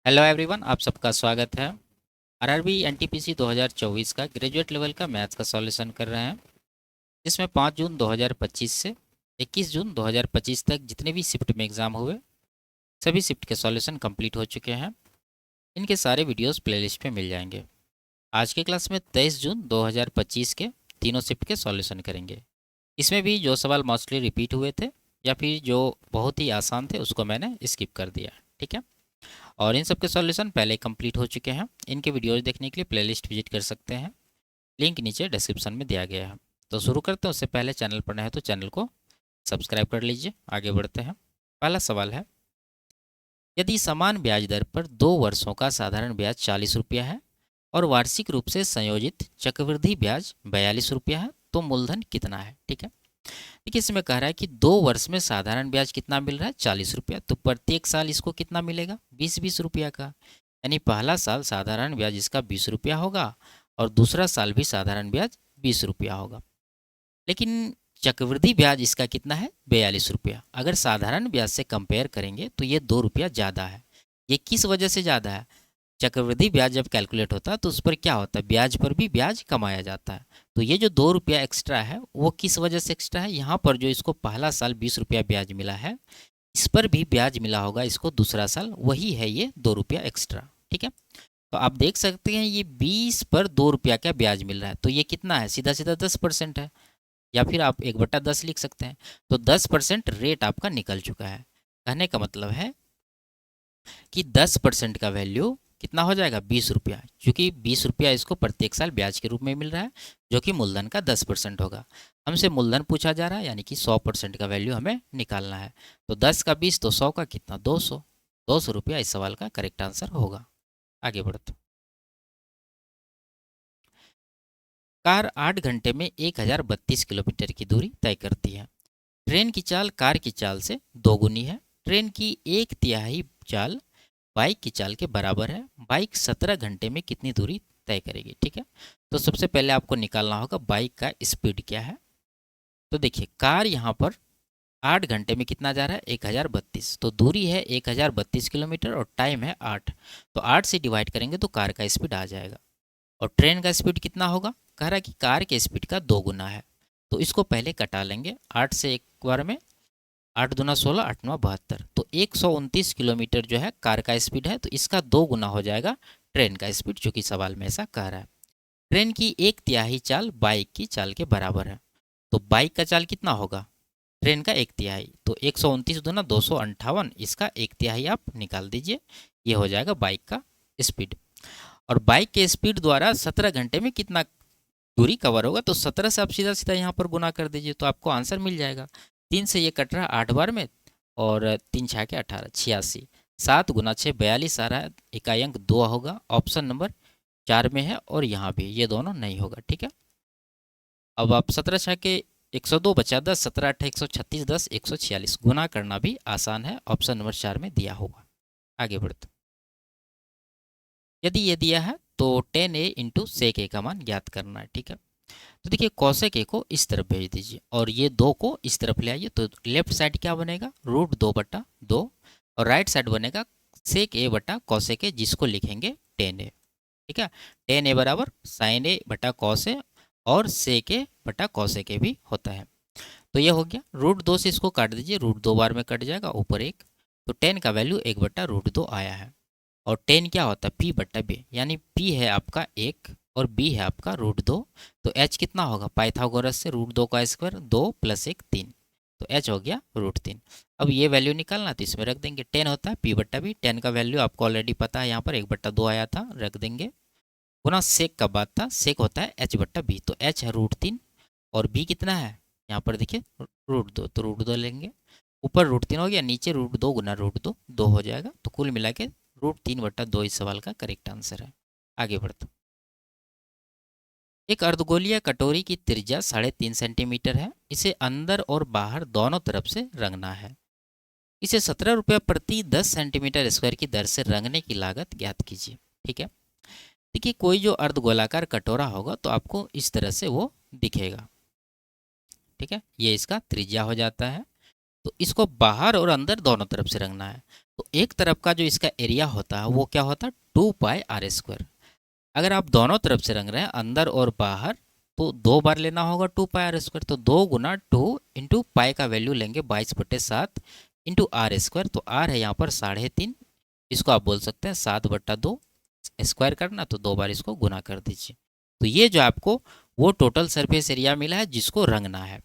Hello everyone, आप सबका स्वागत है। आरआरबी एनटीपीसी 2024 का ग्रेजुएट लेवल का मैथ्स का सॉल्यूशन कर रहे हैं, जिसमें 5 जून 2025 से 21 जून 2025 तक जितने भी शिफ्ट में एग्ज़ाम हुए सभी शिफ्ट के सॉल्यूशन कंप्लीट हो चुके हैं। इनके सारे वीडियोस प्लेलिस्ट पे मिल जाएंगे। आज के क्लास में 23 जून 2025 के तीनों शिफ्ट के सॉल्यूशन करेंगे। इसमें भी जो सवाल मोस्टली रिपीट हुए थे या फिर जो बहुत ही आसान थे उसको मैंने स्किप कर दिया। ठीक है, और इन सब के सॉल्यूशन पहले कंप्लीट हो चुके हैं। इनके वीडियोज देखने के लिए प्लेलिस्ट विजिट कर सकते हैं, लिंक नीचे डिस्क्रिप्शन में दिया गया है। तो शुरू करते हैं। उससे पहले चैनल पर नए हैं तो चैनल को सब्सक्राइब कर लीजिए। आगे बढ़ते हैं। पहला सवाल है, यदि समान ब्याज दर पर 2 वर्षों का साधारण ब्याज 40 रुपया है और वार्षिक रूप से संयोजित चक्रवृद्धि ब्याज 42 रुपया है तो मूलधन कितना है। ठीक है, देखिए इसमें कह रहा है कि 2 वर्ष में साधारण ब्याज कितना मिल रहा है, 40 रुपया। तो प्रत्येक साल इसको कितना मिलेगा, 20-20 रुपया का। यानी पहला साल साधारण ब्याज इसका 20 रुपया होगा और दूसरा साल भी साधारण ब्याज 20 रुपया होगा। लेकिन चक्रवृद्धि ब्याज इसका कितना है, 42 रुपया। अगर साधारण ब्याज से कंपेयर करेंगे तो ये 2 रुपया ज़्यादा है। ये किस वजह से ज़्यादा है? चक्रवृद्धि ब्याज जब कैलकुलेट होता है तो उस पर क्या होता है, ब्याज पर भी ब्याज कमाया जाता है। तो ये जो 2 रुपया एक्स्ट्रा है वो किस वजह से एक्स्ट्रा है, यहाँ पर जो इसको पहला साल 20 रुपया ब्याज मिला है इस पर भी ब्याज मिला होगा इसको दूसरा साल, वही है ये 2 रुपया एक्स्ट्रा। ठीक है, तो आप देख सकते हैं ये 20 पर 2 रुपया का ब्याज मिल रहा है तो ये कितना है, सीधा सीधा 10% है, या फिर आप 1/10 लिख सकते हैं। तो 10% रेट आपका निकल चुका है। कहने का मतलब है कि 10% का वैल्यू कितना हो जाएगा, 20 रुपया। क्योंकि 20 रुपया इसको प्रत्येक साल ब्याज के रूप में मिल रहा है जो कि मूलधन का 10% होगा। हमसे मूलधन पूछा जा रहा है यानी कि 100% का वैल्यू हमें निकालना है। तो 10 का 20 तो 100 का कितना, 200। 200 रुपया इस सवाल का करेक्ट आंसर होगा। आगे बढ़ते। कार 8 घंटे में 1032 किलोमीटर की दूरी तय करती है। ट्रेन की चाल कार की चाल से दोगुनी है। ट्रेन की 1/3 चाल बाइक की चाल के बराबर है। बाइक 17 घंटे में कितनी दूरी तय करेगी। ठीक है, तो सबसे पहले आपको निकालना होगा बाइक का स्पीड क्या है। तो देखिए कार यहाँ पर 8 घंटे में कितना जा रहा है, 1032। तो दूरी है 1032 किलोमीटर और टाइम है 8। तो 8 से डिवाइड करेंगे तो कार का स्पीड आ जाएगा। और ट्रेन का स्पीड कितना होगा, कह रहा है कि कार के स्पीड का 2 गुना है। तो इसको पहले कटा लेंगे 8 से एक बार में। 8 दूना 16, 8 नौ 72। तो 129 किलोमीटर जो है कार का स्पीड है, तो इसका 2 गुना हो जाएगा ट्रेन का स्पीड, जो कि सवाल में ऐसा कह रहा है। ट्रेन की 1/3 चाल बाइक की चाल के बराबर है। तो बाइक का चाल कितना होगा, ट्रेन का 1/3। तो 129 दूना 258, इसका 1/3 आप निकाल दीजिए, ये हो जाएगा बाइक का स्पीड। और बाइक के स्पीड द्वारा 17 घंटे में कितना दूरी कवर होगा, तो 17 से आप सीधा सीधा यहाँ पर गुना कर दीजिए तो आपको आंसर मिल जाएगा। 3 से ये कट रहा है 8 बार में, और 3 छः के 18, 86। 7 गुना 6 42 आ रहा है। इकाई अंक 2 होगा, ऑप्शन नंबर 4 में है। और यहाँ भी ये दोनों नहीं होगा। ठीक है, अब आप 17 छः के 102 बचा 10, 17 8 136, 10 146 गुना करना भी आसान है, ऑप्शन नंबर 4 में दिया होगा। आगे बढ़ते। यदि ये दिया है तो 10a इंटू सेक ए का मान ज्ञात करना है। ठीक है, तो देखिए कौशेक ए को इस तरफ भेज दीजिए और ये 2 को इस तरफ ले आइए। तो लेफ्ट साइड क्या बनेगा, √2/2, और राइट साइड बनेगा सेक ए बटा कौशेक ए, जिसको लिखेंगे 10a। ठीक है, 10a बराबर साइन ए बटा कौस ए और सेक ए बटा कौशेक ए भी होता है। तो ये हो गया। √2 से इसको काट दीजिए, √2 बार में कट जाएगा, ऊपर 1। तो 10 का वैल्यू 1/√2 आया है। और 10 क्या होता है, p/b, यानी p है आपका 1 और b है आपका √2। तो h कितना होगा, पाइथागोरस से √2 का स्क्वायर 2 + 1 3। तो h हो गया √3। अब ये वैल्यू निकालना तो इसमें रख देंगे। 10 होता है p/b, 10 का वैल्यू आपको ऑलरेडी पता है, यहाँ पर 1/2 आया था, रख देंगे। गुना सेक का बात था, सेक होता है h/b। तो h है √3 और b कितना है, यहाँ पर देखिए √2, तो √2 लेंगे। ऊपर √3 हो गया, नीचे √2 गुना √2, 2 हो जाएगा। तो कुल मिला के √3/2 इस सवाल का करेक्ट आंसर है। आगे बढ़ते। एक अर्धगोलीय कटोरी की त्रिज्या 3.5 सेंटीमीटर है। इसे अंदर और बाहर दोनों तरफ से रंगना है। इसे 17 रुपये प्रति 10 सेंटीमीटर स्क्वायर की दर से रंगने की लागत ज्ञात कीजिए। ठीक है, देखिए कोई जो अर्धगोलाकार कटोरा होगा तो आपको इस तरह से वो दिखेगा। ठीक है, ये इसका त्रिज्या हो जाता है। तो इसको बाहर और अंदर दोनों तरफ से रंगना है। तो एक तरफ का जो इसका एरिया होता है वो क्या होता है 2πr²। अगर आप दोनों तरफ से रंग रहे हैं अंदर और बाहर तो 2 बार लेना होगा 2πr²। तो 2 × 2 × पाई का वैल्यू लेंगे 22/7 × r²। तो r है यहाँ पर 3.5, इसको आप बोल सकते हैं 7/2 स्क्वायर करना, तो 2 बार इसको गुना कर दीजिए। तो ये जो आपको वो टोटल सरफेस एरिया मिला है जिसको रंगना है।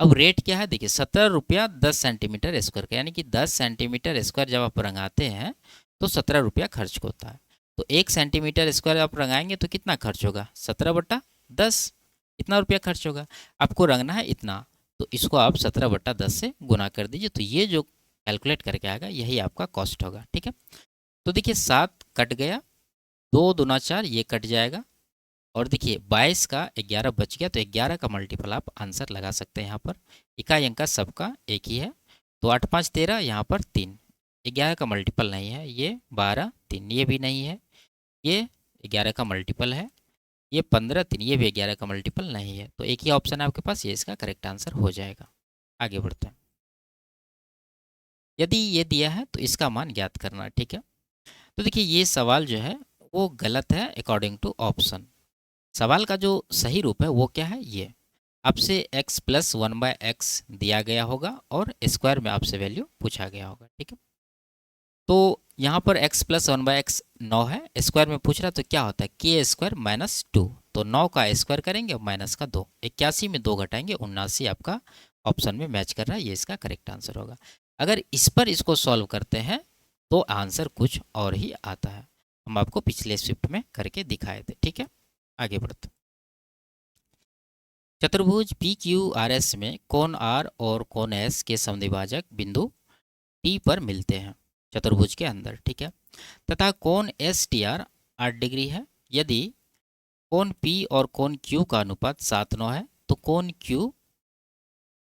अब रेट क्या है देखिए, 17 रुपया 10 सेंटीमीटर स्क्वायर का, यानी कि 10 सेंटीमीटर स्क्वायर जब आप रंगाते हैं तो 17 रुपया खर्च होता है। तो 1 सेंटीमीटर स्क्वायर आप रंगाएंगे तो कितना खर्च होगा, 17/10, इतना रुपया खर्च होगा। आपको रंगना है इतना, तो इसको आप 17/10 से गुना कर दीजिए। तो ये जो कैलकुलेट करके आएगा यही आपका कॉस्ट होगा। ठीक है, तो देखिए 7 कट गया, 2×2 = 4, ये कट जाएगा। और देखिए 22 का 11 बच गया, तो 11 का मल्टीपल आप आंसर लगा सकते हैं। यहाँ पर इकाई अंक का सबका एक ही है, तो 8×5 = 13, यहाँ पर 3। 11 का मल्टीपल नहीं है, ये 12 3, ये भी नहीं है, ये 11 का मल्टीपल है, ये 15 3, ये भी 11 का मल्टीपल नहीं है। तो एक ही ऑप्शन है आपके पास, ये इसका करेक्ट आंसर हो जाएगा। आगे बढ़ते हैं। यदि ये दिया है तो इसका मान ज्ञात करना है। ठीक है, तो देखिए ये सवाल जो है वो गलत है अकॉर्डिंग टू ऑप्शन। सवाल का जो सही रूप है वो क्या है, ये आपसे x + 1/x दिया गया होगा और स्क्वायर में आपसे वैल्यू पूछा गया होगा। ठीक है, तो यहाँ पर x + 1/x 9 है, स्क्वायर में पूछ रहा तो क्या होता है k² - 2। तो 9 का स्क्वायर करेंगे और माइनस का 2, 81 में 2 घटाएंगे 79 आपका ऑप्शन में मैच कर रहा है, ये इसका करेक्ट आंसर होगा। अगर इस पर इसको सॉल्व करते हैं तो आंसर कुछ और ही आता है, हम आपको पिछले शिफ्ट में करके दिखाए थे। ठीक है, आगे बढ़ते। चतुर्भुज PQRS में कोण R और कोण S के समद्विभाजक बिंदु T पर मिलते हैं चतुर्भुज के अंदर। ठीक है, तथा कोण STR 8 डिग्री है। यदि कोण P और कोण Q का अनुपात 7:9 है तो कोण Q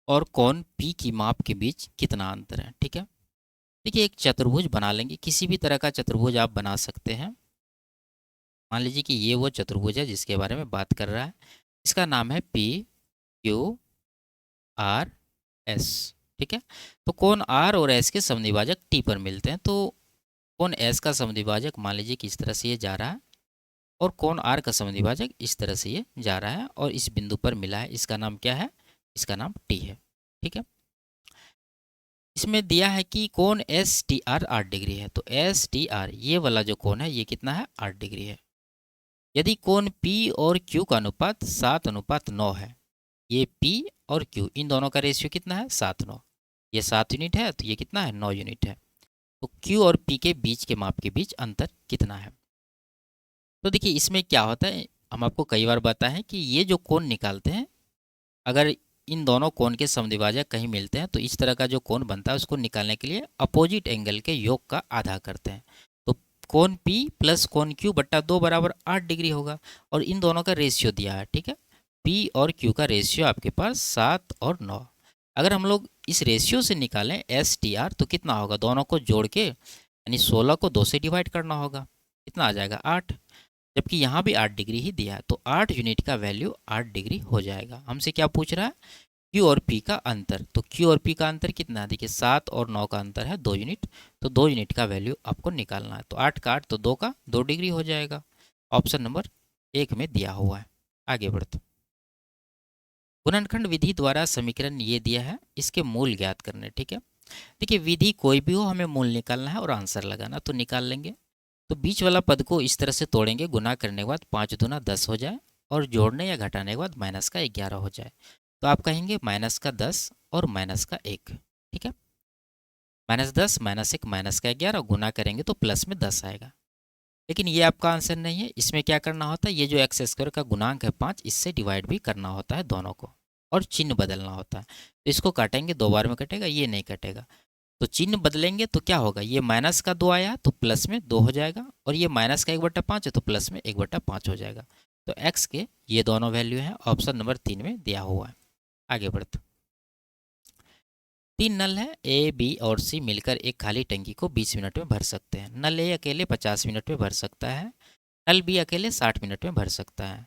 और कोण P की माप के बीच कितना अंतर है। ठीक है, देखिए एक चतुर्भुज बना लेंगे, किसी भी तरह का चतुर्भुज आप बना सकते हैं। मान लीजिए कि ये वो चतुर्भुज है जिसके बारे में बात कर रहा है, इसका नाम है PQRS। ठीक है, तो कोण R और S के समद्विभाजक T पर मिलते हैं। तो कोण S का समद्विभाजक मान लीजिए कि इस तरह से ये जा रहा है और कोण R का समद्विभाजक इस तरह से ये जा रहा है और इस बिंदु पर मिला है, इसका नाम क्या है, इसका नाम T है। ठीक है, इसमें दिया है कि कोण STR 8 डिग्री है। तो STR ये वाला जो कोण है ये कितना है, 8 डिग्री है। यदि कोण P और Q का अनुपात 7:9 है, ये P और Q इन दोनों का रेशियो कितना है, 7:9। ये 7 यूनिट है तो ये कितना है, 9 यूनिट है। तो Q और P के बीच के माप के बीच अंतर कितना है। तो देखिए इसमें क्या होता है, हम आपको कई बार बताए हैं कि ये जो कोण निकालते हैं, अगर इन दोनों कोण के समद्विभाजक कहीं मिलते हैं तो इस तरह का जो कोण बनता है उसको निकालने के लिए अपोजिट एंगल के योग का आधा करते हैं। तो कोण P + कोण Q बट्टा 2 = 8 डिग्री होगा और इन दोनों का रेशियो दिया है। ठीक है, P और Q का रेशियो आपके पास 7 और 9। अगर हम लोग इस रेशियो से निकालें STR तो कितना होगा, दोनों को जोड़ के यानी 16 को 2 से डिवाइड करना होगा, कितना आ जाएगा 8। जबकि यहाँ भी 8 डिग्री ही दिया है तो 8 यूनिट का वैल्यू 8 डिग्री हो जाएगा। हमसे क्या पूछ रहा है, Q और P का अंतर। तो Q और P का अंतर कितना है, देखिए 7 और 9 का अंतर है 2 यूनिट, तो 2 यूनिट का वैल्यू आपको निकालना है। तो 8 का 8 तो 2 का 2 डिग्री हो जाएगा, ऑप्शन नंबर 1 में दिया हुआ है। आगे बढ़ते, गुणनखंड विधि द्वारा समीकरण ये दिया है, इसके मूल ज्ञात करने। ठीक है, देखिए विधि कोई भी हो, हमें मूल निकालना है और आंसर लगाना, तो निकाल लेंगे। तो बीच वाला पद को इस तरह से तोड़ेंगे, गुना करने के बाद 5 दूना 10 हो जाए और जोड़ने या घटाने के बाद -11 हो जाए। तो आप कहेंगे -10 और -1। ठीक है, -10 -1 -11 गुना करेंगे तो प्लस में 10 आएगा। लेकिन ये आपका आंसर नहीं है, इसमें क्या करना होता है, ये जो x² का गुणांक है 5, इससे डिवाइड भी करना होता है दोनों को और चिन्ह बदलना होता है। तो इसको काटेंगे 2 बार में कटेगा, ये नहीं कटेगा। तो चिन्ह बदलेंगे तो क्या होगा, ये माइनस का 2 आया तो प्लस में 2 हो जाएगा और ये माइनस का 1/5 है तो प्लस में 1/5 हो जाएगा। तो x के ये दोनों वैल्यू हैं, ऑप्शन नंबर 3 में दिया हुआ है। आगे बढ़ते, 3 नल है A, B और C मिलकर एक खाली टंकी को 20 मिनट में भर सकते हैं। नल A अकेले 50 मिनट में भर सकता है, नल B अकेले 60 मिनट में भर सकता है,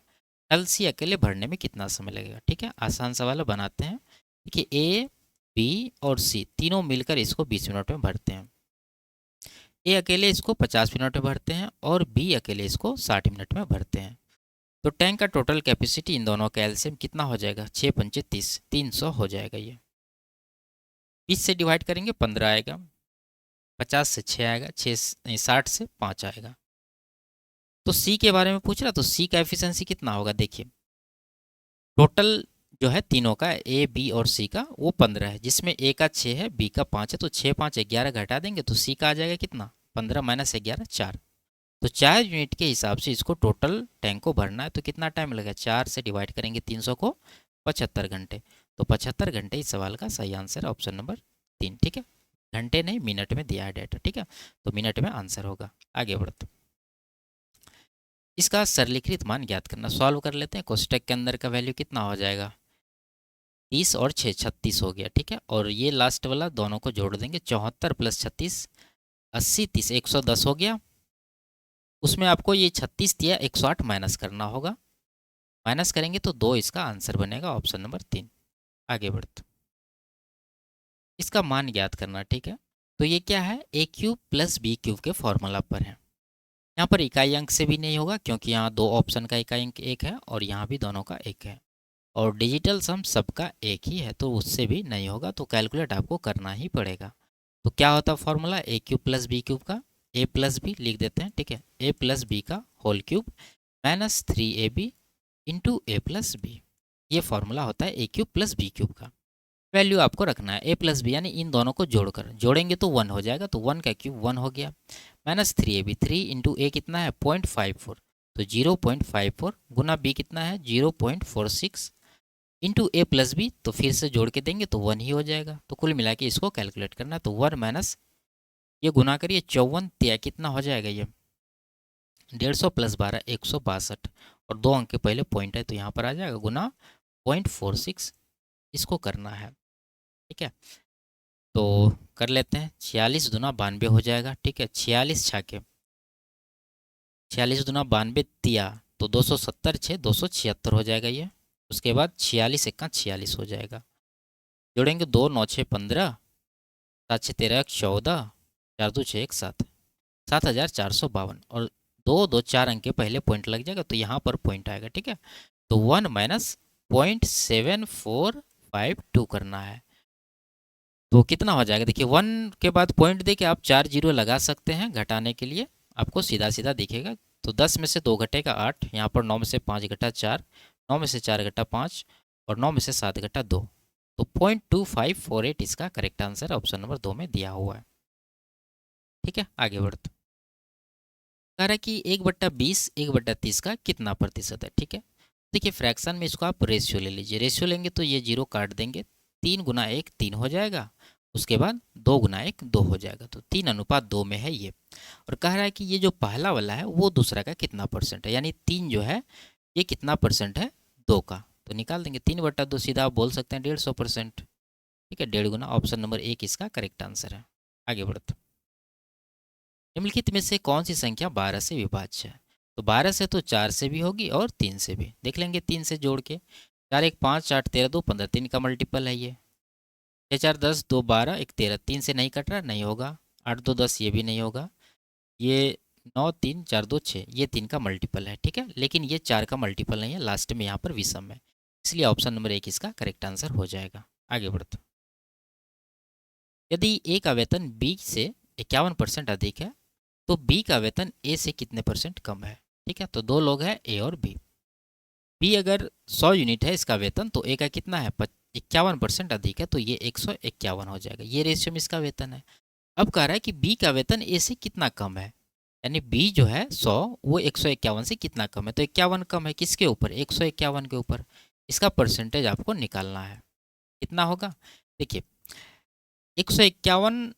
नल C अकेले भरने में कितना समय लगेगा। ठीक है, आसान सवाल बनाते हैं। देखिए A, B और C तीनों मिलकर इसको 20 मिनट में भरते हैं। ए अकेले इसको 50 मिनट में भरते हैं और बी अकेले इसको 60 मिनट में भरते हैं। तो टैंक का टोटल कैपेसिटी इन दोनों का एलसीएम कितना हो जाएगा, 6 पंचे 30, 300 हो जाएगा। ये 20 से डिवाइड करेंगे 15 आएगा, 50 से 6 आएगा, 60 से 5 आएगा। तो सी के बारे में पूछ रहा, तो सी का एफिशिएंसी कितना होगा, देखिए टोटल जो है तीनों का ए बी और सी का वो 15 है, जिसमें ए का 6 है, बी का 5 है, तो 6 5 11 घटा देंगे तो सी का आ जाएगा कितना, 15 माइनस 11 4। तो 4 यूनिट के हिसाब से इसको टोटल टैंक को भरना है, तो कितना टाइम लगेगा, 4 से डिवाइड करेंगे 300 को, 75 घंटे। तो 75 घंटे इस सवाल का सही आंसर ऑप्शन नंबर 3, ठीक है। घंटे नहीं, मिनट में दिया है डेटा, ठीक है, तो मिनट में आंसर होगा। आगे बढ़ते, इसका सरलीकृत मान ज्ञात करना, सॉल्व कर लेते हैं। कोष्टक के अंदर का वैल्यू कितना हो जाएगा, 30 और 6 36 हो गया, ठीक है। और ये लास्ट वाला दोनों को जोड़ देंगे, 74 प्लस 36 80 30 110 हो गया। उसमें आपको ये 36 दिया, 108 माइनस करना होगा, माइनस करेंगे तो 2 इसका आंसर बनेगा, ऑप्शन नंबर 3। आगे बढ़ते, इसका मान ज्ञात करना, ठीक है। तो ये क्या है, a cube plus b cube के फॉर्मूला पर है। यहाँ पर इकाई अंक से भी नहीं होगा, क्योंकि यहाँ 2 ऑप्शन का इकाई अंक 1 है और यहाँ भी दोनों का 1 है, और डिजिटल सम सबका 1 ही है, तो उससे भी नहीं होगा, तो कैलकुलेट आपको करना ही पड़ेगा। तो क्या होता है formula, a cube plus b cube का, ए प्लस बी लिख देते हैं, ठीक है, ए प्लस बी का whole cube minus 3ab into a plus b. ये फॉर्मूला होता है a cube plus b cube का। वैल्यू आपको रखना है ए प्लस बी, यानी इन दोनों को जोड़कर जोड़ेंगे तो 1 हो जाएगा, तो 1 का क्यूब 1 हो गया, माइनस 3ab, 3 इंटू ए कितना है 0.54, तो 0.54 गुना बी कितना है 0.46 इंटू ए प्लस बी, तो फिर से जोड़ के देंगे तो 1 ही हो जाएगा। तो कुल मिला के इसको कैलकुलेट करना है, तो 1 माइनस ये गुना करिए 54 तिया कितना हो जाएगा, ये 150 प्लस 12 162, और 2 अंक के पहले पॉइंट है तो यहाँ पर आ जाएगा गुना 0.46, इसको करना है, ठीक है। तो कर लेते हैं, 46 दूना 92 हो जाएगा, ठीक है, 46 छाके 46 दूना 92 तिया, तो 270 6 276 हो जाएगा ये। उसके बाद 46 1 46 हो जाएगा, जोड़ेंगे 2 9 6 15 7 6 13 14 4 2 6 1 7 7452, और 2 2 4 अंक के पहले पॉइंट लग जाएगा, तो यहाँ पर पॉइंट आएगा, ठीक है। तो 1 माइनस 0.7452 करना है, तो कितना हो जाएगा, देखिए 1 के बाद पॉइंट दे के आप 4 जीरो लगा सकते हैं घटाने के लिए, आपको सीधा सीधा दिखेगा। तो 10 में से 2 घटेगा 8, यहाँ पर 9 में से 5 घटा 4, 9 में से 4 घटा 5, और 9 में से 7 घटा 2, तो 0.2548 इसका करेक्ट आंसर ऑप्शन नंबर 2 में दिया हुआ है, ठीक है। आगे बढ़ते, कह रहा है कि 1/20 1/30 का कितना प्रतिशत है, ठीक है। देखिए फ्रैक्शन में इसको आप रेशियो ले लीजिए, रेशियो लेंगे तो ये जीरो काट देंगे, 3 गुना 1 3 हो जाएगा, उसके बाद 2 गुना 1 2 हो जाएगा, तो 3:2 में है ये। और कह रहा है कि ये जो पहला वाला है वो दूसरा का कितना परसेंट है, यानी 3 जो है ये कितना परसेंट है 2 का, तो निकाल देंगे 3/2, सीधा आप बोल सकते हैं 150%, ठीक है, 1.5 गुना, ऑप्शन नंबर 1 इसका करेक्ट आंसर है। आगे बढ़ते, निम्नलिखित में से कौन सी संख्या 12 से विभाज्य है, तो 12 से तो 4 से भी होगी और 3 से भी, देख लेंगे 3 से जोड़ के, 4 1 5 8 13 2 15, 3 का मल्टीपल है ये, 6 4 10 2 12 1 13, 3 से नहीं कट रहा, नहीं होगा, 8 2 10 ये भी नहीं होगा, ये 9 3 4 2 6 ये 3 का मल्टीपल है, ठीक है, लेकिन ये 4 का मल्टीपल नहीं है, लास्ट में यहाँ पर विषम है, इसलिए ऑप्शन नंबर 1 इसका करेक्ट आंसर हो जाएगा। आगे बढ़ते, यदि ए का वेतन बी से 51% अधिक है तो बी का वेतन ए से कितने परसेंट कम है, ठीक है। तो 2 लोग हैं ए और बी, बी अगर 100 यूनिट है इसका वेतन, तो ए का कितना है 51% अधिक है, तो ये 151 हो जाएगा, ये रेशियो में इसका वेतन है। अब कह रहा है कि बी का वेतन ए से कितना कम है, यानी बी जो है 100 वो 151 से कितना कम है, तो 51 कम है किसके ऊपर, 151 के ऊपर, इसका परसेंटेज आपको निकालना है, कितना होगा, देखिए 151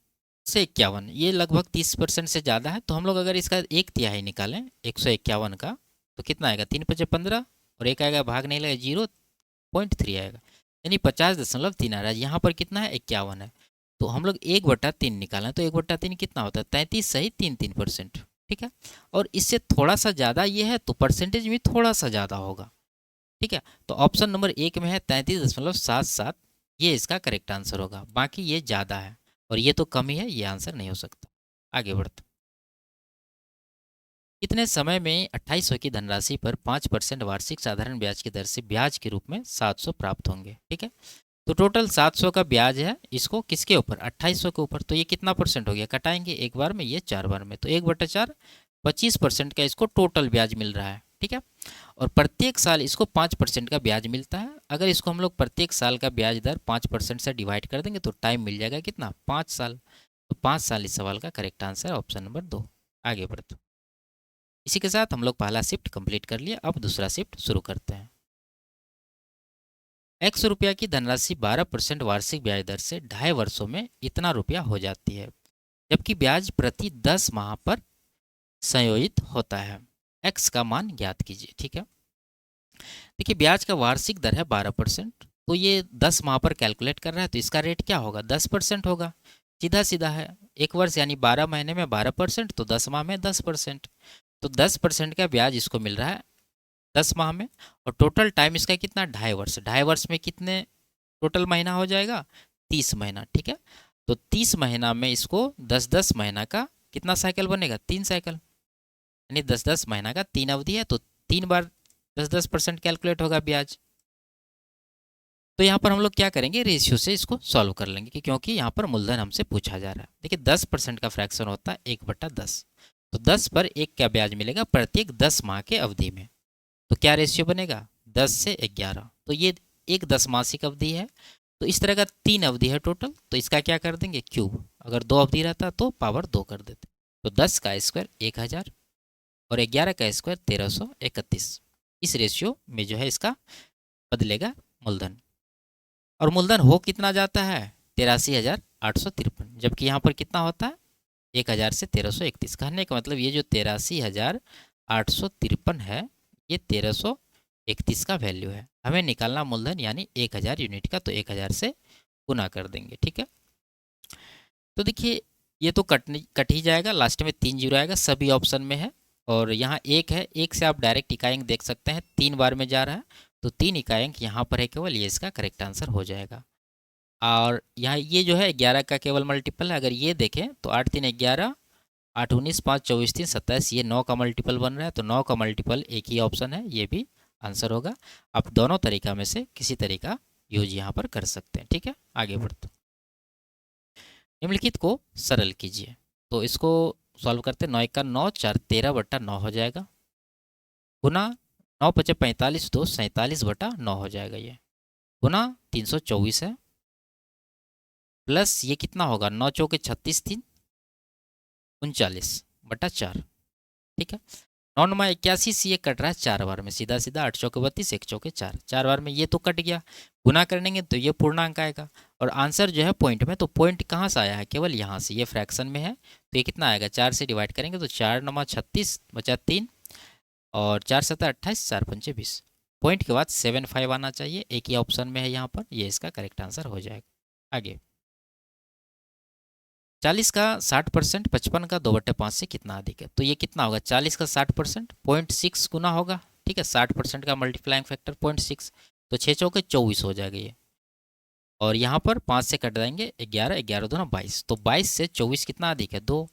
से 51 ये लगभग 30% से ज़्यादा है, तो हम लोग अगर इसका 1/3 निकालें 151 का, तो कितना आएगा 3 5 15, और एक आएगा भाग नहीं लगेगा 0.3 आएगा, यानी 50.3 आ रहा है, यहाँ पर कितना है 51 है, तो हम लोग 1/3 निकालें, तो 1/3 कितना होता है 33 सही 3%, ठीक है। और इससे थोड़ा सा ज़्यादा ये है तो परसेंटेज भी थोड़ा सा ज़्यादा होगा, ठीक है। तो ऑप्शन नंबर 1 में है 33.77, ये इसका करेक्ट आंसर होगा, बाकी ये ज़्यादा है और ये तो कम ही है, ये आंसर नहीं हो सकता। आगे बढ़ते, कितने समय में 2800 की धनराशि पर 5% वार्षिक साधारण ब्याज की दर से ब्याज के रूप में 700 प्राप्त होंगे। ठीक है, तो टोटल 700 का ब्याज है, इसको किसके ऊपर, 2800 के ऊपर। तो ये कितना परसेंट हो गया, कटाएंगे एक बार में, ये 4 बार में, तो 1/4 25% का इसको टोटल ब्याज मिल रहा है। ठीक है, और प्रत्येक साल इसको 5% का ब्याज मिलता है। अगर इसको हम लोग प्रत्येक साल का ब्याज दर 5% से डिवाइड कर देंगे तो टाइम मिल जाएगा कितना, 5 साल। तो 5 साल इस सवाल का करेक्ट आंसर है ऑप्शन नंबर 2। आगे बढ़ते, इसी के साथ हम लोग पहला शिफ्ट कंप्लीट कर लिया। अब दूसरा शिफ्ट शुरू करते हैं। 100 रुपया की धनराशि 12% वार्षिक ब्याज दर से 2.5 वर्षों में इतना रुपया हो जाती है, जबकि ब्याज प्रति 10 माह पर संयोजित होता है। एक्स का मान ज्ञात कीजिए। ठीक है, देखिए ब्याज का वार्षिक दर है 12%, तो ये 10 माह पर कैलकुलेट कर रहा है, तो इसका रेट क्या होगा, 10% होगा। सीधा सीधा है, एक वर्ष यानी 12 महीने में 12%, तो 10 माह में 10%। तो 10% का ब्याज इसको मिल रहा है 10 माह में, और टोटल टाइम इसका कितना, 2.5 वर्ष। 2.5 वर्ष में कितने टोटल महीना हो जाएगा, 30 महीना। ठीक है, तो 30 महीना में इसको 10-10 महीना का कितना साइकिल बनेगा, 3 साइकिल, यानी 10-10 महीना का 3 अवधि है, तो 3 बार 10-10% कैलकुलेट होगा ब्याज। तो यहाँ पर हम लोग क्या करेंगे, रेशियो से इसको सॉल्व कर लेंगे कि क्योंकि यहाँ पर मूलधन हमसे पूछा जा रहा है। देखिए 10% का फ्रैक्शन होता है 1/10, तो 10 पर 1 क्या ब्याज मिलेगा प्रत्येक 10 माह के अवधि में। तो क्या रेशियो बनेगा, 10 से 11। तो ये एक 10 मासिक अवधि है, तो इस तरह का 3 अवधि है टोटल, तो इसका क्या कर देंगे, क्यूब। अगर 2 अवधि रहता तो पावर 2 कर देते। तो 10 का स्क्वायर 1000 और 11 का स्क्वायर 1331। इस रेशियो में जो है इसका बदलेगा मूलधन, और मूलधन हो कितना जाता है, 83,853, जबकि यहाँ पर कितना होता है, 1000 से 1331। कहने का मतलब ये जो 83,853 है, ये 1331 का वैल्यू है। हमें निकालना मूलधन यानी 1000 यूनिट का, तो 1000 से गुना कर देंगे। ठीक है, तो देखिए ये तो कट ही जाएगा, लास्ट में 3 जीरो आएगा, सभी ऑप्शन में है। और यहाँ एक है, एक से आप डायरेक्ट इकाई अंक देख सकते हैं, 3 बार में जा रहा है, तो 3 इकाई अंक यहाँ पर है केवल, ये इसका करेक्ट आंसर हो जाएगा। और यहाँ ये जो है 11 का केवल मल्टीपल है। अगर ये देखें तो 8 3 11, 8 19 5 24 3 27, ये 9 का मल्टीपल बन रहा है, तो 9 का मल्टीपल एक ही ऑप्शन है, ये भी आंसर होगा। आप दोनों तरीका में से किसी तरीका यूज यहाँ पर कर सकते हैं। ठीक है, आगे बढ़ते, निम्नलिखित को सरल कीजिए। तो इसको सॉल्व करते, 9 का 9, 4 13/9 हो जाएगा, गुना 9 5 45, 2 47/9 हो जाएगा, ये गुना 324 है, प्लस ये कितना होगा, 9 चौके 36, 3 39/4। ठीक है, 9 9 81 से ये कट रहा है 4 बार में, सीधा सीधा 8 चौके 32, 1 चौके 4, 4 बार में ये तो कट गया। गुना करेंगे तो ये पूर्णांक आएगा, और आंसर जो है पॉइंट में, तो पॉइंट कहाँ से आया है, केवल यहाँ से, ये फ्रैक्शन में है, तो ये कितना आएगा, 4 से डिवाइड करेंगे तो 4 9 36 बचा 3, और 4 7 28, 4 5 20। पॉइंट के बाद 75 आना चाहिए, एक ही ऑप्शन में है यहाँ पर, ये इसका करेक्ट आंसर हो जाएगा। आगे, 40 का 60%, 55 का 2/5 से कितना अधिक है, तो ये कितना होगा, 40 का 60% 0.6 गुना होगा। ठीक है, 60% का मल्टीप्लाइंग फैक्टर 0.6, तो 6 चौके 24 हो जाएगा ये, और यहाँ पर 5 से कट जाएंगे 11, 11 दूना 22, तो 22 से 24 कितना अधिक है, 2,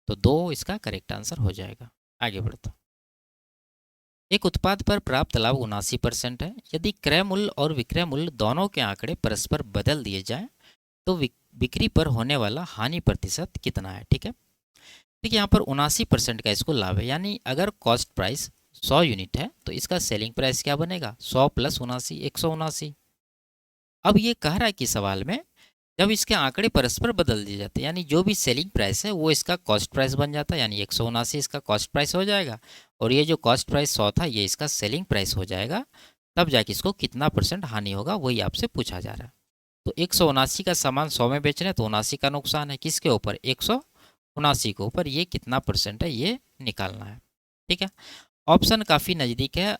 तो 2 इसका करेक्ट आंसर हो जाएगा। आगे बढ़ता, एक उत्पाद पर प्राप्त लाभ 79% है, यदि क्रय मूल्य और विक्रय मूल्य दोनों के आंकड़े परस्पर बदल दिए जाएं तो बिक्री पर होने वाला हानि प्रतिशत कितना है। ठीक है, देखिए यहाँ पर 79% का इसको लाभ है, यानी अगर कॉस्ट प्राइस 100 यूनिट है तो इसका सेलिंग प्राइस क्या बनेगा, 100 + 79, 179। अब ये कह रहा है कि सवाल में जब इसके आंकड़े परस्पर बदल दिए जाते हैं, यानी जो भी सेलिंग प्राइस है वो इसका कॉस्ट प्राइस बन जाता है, यानी 179 इसका कॉस्ट प्राइस हो जाएगा, और ये जो कॉस्ट प्राइस 100 था ये इसका सेलिंग प्राइस हो जाएगा, तब जाके इसको कितना % हानि होगा वही आपसे पूछा जा रहा है। तो 179 का सामान 100 में बेच रहे हैं, तो 79 का नुकसान है, किसके ऊपर, 179 के ऊपर, ये कितना % है ये निकालना है। ठीक है, ऑप्शन काफ़ी नज़दीक है,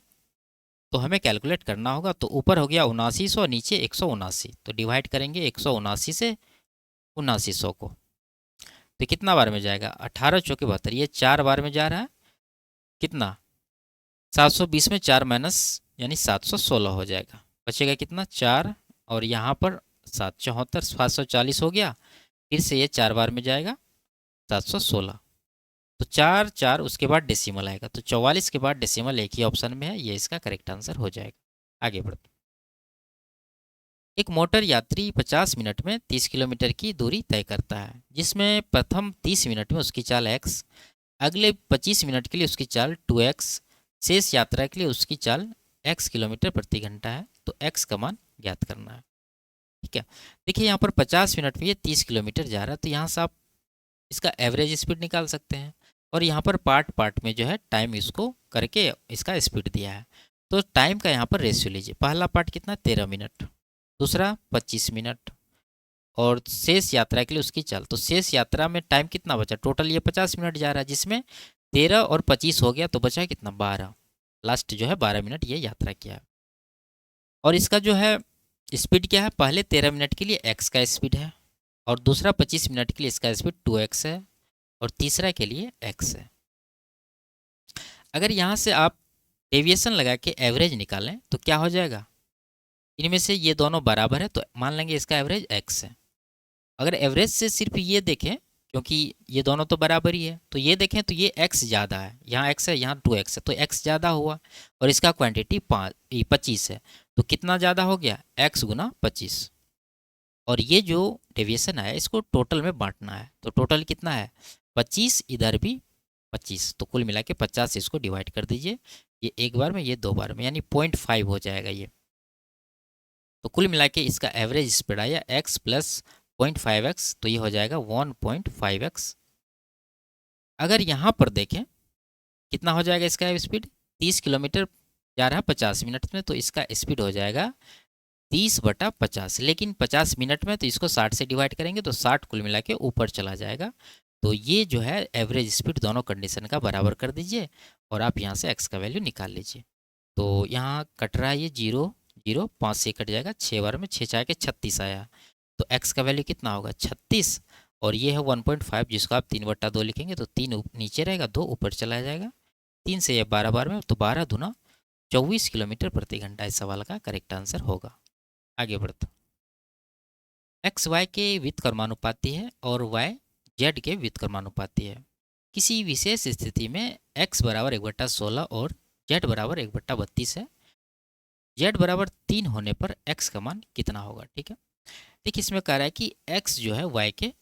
तो हमें कैलकुलेट करना होगा। तो ऊपर हो गया 7900, नीचे 179, तो डिवाइड करेंगे 179 से 7900 को, तो कितना बार में जाएगा, 18 चौके 72, ये 4 बार में जा रहा है, कितना, 720 में 4 माइनस, यानी 716 हो जाएगा, बचेगा कितना, 4, और यहाँ पर 774, 740 हो गया, फिर से ये 4 बार में जाएगा, 716, तो 4 4 उसके बाद डेसिमल आएगा, तो 44 के बाद डेसिमल एक ही ऑप्शन में है, ये इसका करेक्ट आंसर हो जाएगा। आगे बढ़ते, एक मोटर यात्री 50 मिनट में 30 किलोमीटर की दूरी तय करता है, जिसमें प्रथम 30 मिनट में उसकी चाल x, अगले 25 मिनट के लिए उसकी चाल 2x, शेष यात्रा के लिए उसकी चाल x किलोमीटर प्रति घंटा है, तो x का मान ज्ञात करना है। ठीक है, देखिए यहाँ पर 50 मिनट में ये 30 किलोमीटर जा रहा है, तो यहाँ से आप इसका एवरेज स्पीड निकाल सकते हैं, और यहाँ पर पार्ट पार्ट में जो है टाइम इसको करके इसका स्पीड दिया है, तो टाइम का यहाँ पर रेशियो लीजिए। पहला पार्ट कितना, 13 मिनट, दूसरा 25 मिनट, और शेष यात्रा के लिए उसकी चाल, तो शेष यात्रा में टाइम कितना बचा, टोटल ये 50 मिनट जा रहा है, जिसमें 13 और 25 हो गया, तो बचा कितना, 12, लास्ट जो है 12 मिनट ये यात्रा किया है। और इसका जो है स्पीड क्या है, पहले 13 मिनट के लिए एक्स का स्पीड है, और दूसरा 25 मिनट के लिए इसका स्पीड 2x है, और तीसरा के लिए x है। अगर यहाँ से आप डेविएशन लगा के एवरेज निकालें तो क्या हो जाएगा, इनमें से ये दोनों बराबर है, तो मान लेंगे इसका एवरेज x है। अगर एवरेज से सिर्फ ये देखें, क्योंकि ये दोनों तो बराबर ही है, तो ये देखें तो ये x ज़्यादा है, यहाँ x है, यहाँ 2x है, तो x ज़्यादा हुआ, और इसका क्वांटिटी 25 है, तो कितना ज़्यादा हो गया, x गुना 25। और ये जो डेविएशन है इसको टोटल में बांटना है, तो टोटल कितना है, 25, इधर भी 25, तो कुल मिला के 50 से इसको डिवाइड कर दीजिए, ये एक बार में, ये 2 बार में, यानी 0.5 हो जाएगा ये। तो कुल मिला के इसका एवरेज स्पीड आया x प्लस 0.5x, तो ये हो जाएगा 1.5x। अगर यहाँ पर देखें कितना हो जाएगा इसका स्पीड, 30 किलोमीटर जा रहा है 50 मिनट में, तो इसका स्पीड हो जाएगा 30/50, लेकिन 50 मिनट में, तो इसको 60 से डिवाइड करेंगे तो 60 कुल मिला के ऊपर चला जाएगा। तो ये जो है एवरेज स्पीड दोनों कंडीशन का बराबर कर दीजिए, और आप यहाँ से x का वैल्यू निकाल लीजिए। तो यहाँ कट रहा है ये 0 0, 5 से कट जाएगा, 6 बार में 6 के 36 आया, तो x का वैल्यू कितना होगा, 36, और ये है 1.5, जिसको आप 3/2 लिखेंगे, तो 3 नीचे रहेगा, 2 ऊपर चला जाएगा, 3 से ये 12 बार में, तो 12 दूना 24 किलोमीटर प्रति घंटा इस सवाल का करेक्ट आंसर होगा। आगे बढ़ते, एक्स वाई के व्युत्क्रमानुपाती है और वाई जेड के व्युत्क्रमानुपाती है। किसी विशेष स्थिति में x बराबर 1/16 और z बराबर 1/32 है, z बराबर 3 होने पर x का मान कितना होगा। ठीक है, देखिए इसमें कह रहा है कि x जो है y के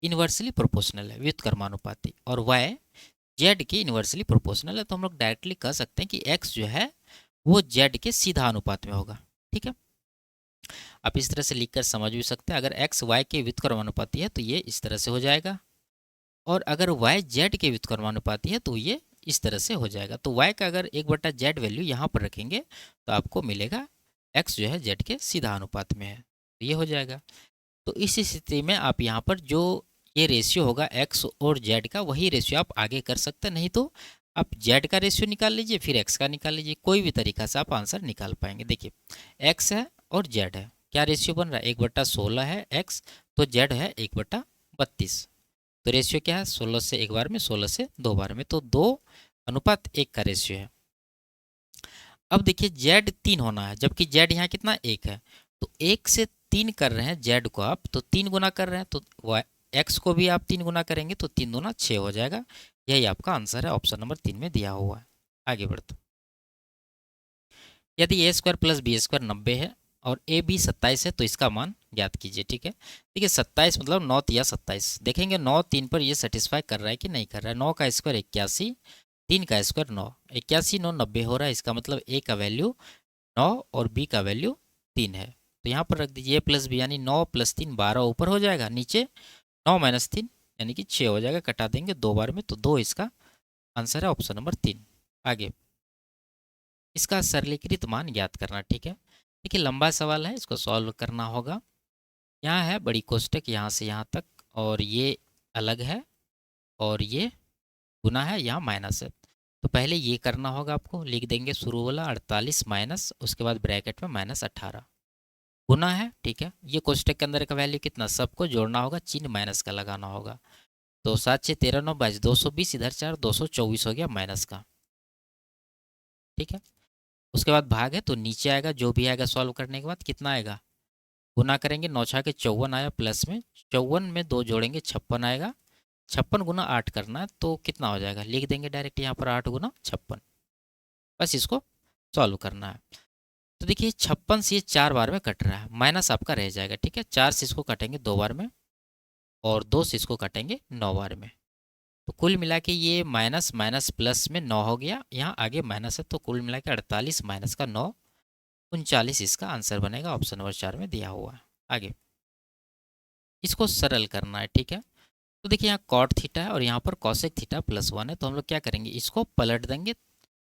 इन्वर्सली प्रोपोर्शनल है, व्युत्क्रमानुपाती, और y z के इन्वर्सली प्रोपोर्शनल है, तो हम लोग डायरेक्टली कह सकते हैं कि x जो है वो z के सीधा अनुपात में होगा। ठीक है, आप इस तरह से लिखकर समझ भी सकते हैं, अगर x y के व्युत्क्रमानुपाती है तो ये इस तरह से हो जाएगा, और अगर y z के व्युत्क्रमानुपाती है तो ये इस तरह से हो जाएगा। तो y का अगर 1/z वैल्यू यहाँ पर रखेंगे तो आपको मिलेगा x जो है z के सीधा अनुपात में है, तो ये हो जाएगा। तो इस स्थिति में आप यहाँ पर जो ये रेशियो होगा x और z का, वही रेशियो आप आगे कर सकते हैं, नहीं तो आप z का रेशियो निकाल लीजिए, फिर x का निकाल लीजिए, कोई भी तरीका से आप आंसर निकाल पाएंगे। देखिए x है और z है, क्या रेशियो बन रहा है, 1/16 है x, तो z है 1/32, तो रेशियो क्या है, 16 से एक बार में, 16 से 2 बार में, तो 2:1 का रेशियो है। अब देखिए z 3 होना है, जबकि z यहाँ कितना 1 है, तो 1 से 3 कर रहे हैं z को आप, तो 3 गुना कर रहे हैं, तो x को भी आप 3 गुना करेंगे तो 3 दूना 6 हो जाएगा। यही आपका आंसर है, ऑप्शन नंबर 3 में दिया हुआ है। आगे बढ़ते, यदि a² प्लस b² 90 है और ए बी 27 है तो इसका मान ज्ञात कीजिए। ठीक है, देखिए 27 मतलब 9 या 27, देखेंगे 9 3 पर ये सेटिस्फाई कर रहा है कि नहीं कर रहा है। 9 का स्क्वायर 81, 3 का स्क्वायर 9, 81 9 90 हो रहा है, इसका मतलब ए का वैल्यू 9 और बी का वैल्यू 3 है, तो यहाँ पर रख दीजिए प्लस बी, यानी 9 + 3 12 ऊपर हो जाएगा, नीचे 9 - 3 यानी कि 6 हो जाएगा, कटा देंगे 2 बार में, तो 2 इसका आंसर है, ऑप्शन नंबर 3। आगे इसका सरलीकृत मान ज्ञात करना। ठीक है, देखिए लंबा सवाल है, इसको सॉल्व करना होगा। यहाँ है बड़ी कोष्टक यहाँ से यहाँ तक, और ये अलग है, और ये गुना है, यहाँ माइनस है, तो पहले ये करना होगा आपको, लिख देंगे शुरू वाला 48 माइनस, उसके बाद ब्रैकेट में -18 गुना है। ठीक है, ये कोष्टक के अंदर का वैल्यू कितना, सबको जोड़ना होगा, चिन्ह माइनस का लगाना होगा, तो 7 6 13 9 22 220, इधर 4 224 हो गया माइनस का। ठीक है, उसके बाद भाग है, तो नीचे आएगा, जो भी आएगा सॉल्व करने के बाद कितना आएगा, गुना करेंगे, 9 × 54 आया, प्लस में 54 में 2 जोड़ेंगे 56 आएगा, 56 गुना 8 करना है तो कितना हो जाएगा, लिख देंगे डायरेक्ट यहाँ पर 8 गुना 56। बस इसको सॉल्व करना है। तो देखिए 56 से ये 4 बार में कट रहा है, माइनस आपका रह जाएगा, ठीक है। 4 से इसको काटेंगे 2 बार में और 2 से इसको काटेंगे 9 बार में। तो कुल मिला के ये माइनस माइनस प्लस में 9 हो गया, यहाँ आगे माइनस है तो कुल मिला के 48 माइनस का 9, 39 इसका आंसर बनेगा, ऑप्शन नंबर 4 में दिया हुआ है। आगे इसको सरल करना है, ठीक है। तो देखिए यहाँ कॉट थीटा है और यहाँ पर कॉसेक थीटा +1 है, तो हम लोग क्या करेंगे, इसको पलट देंगे।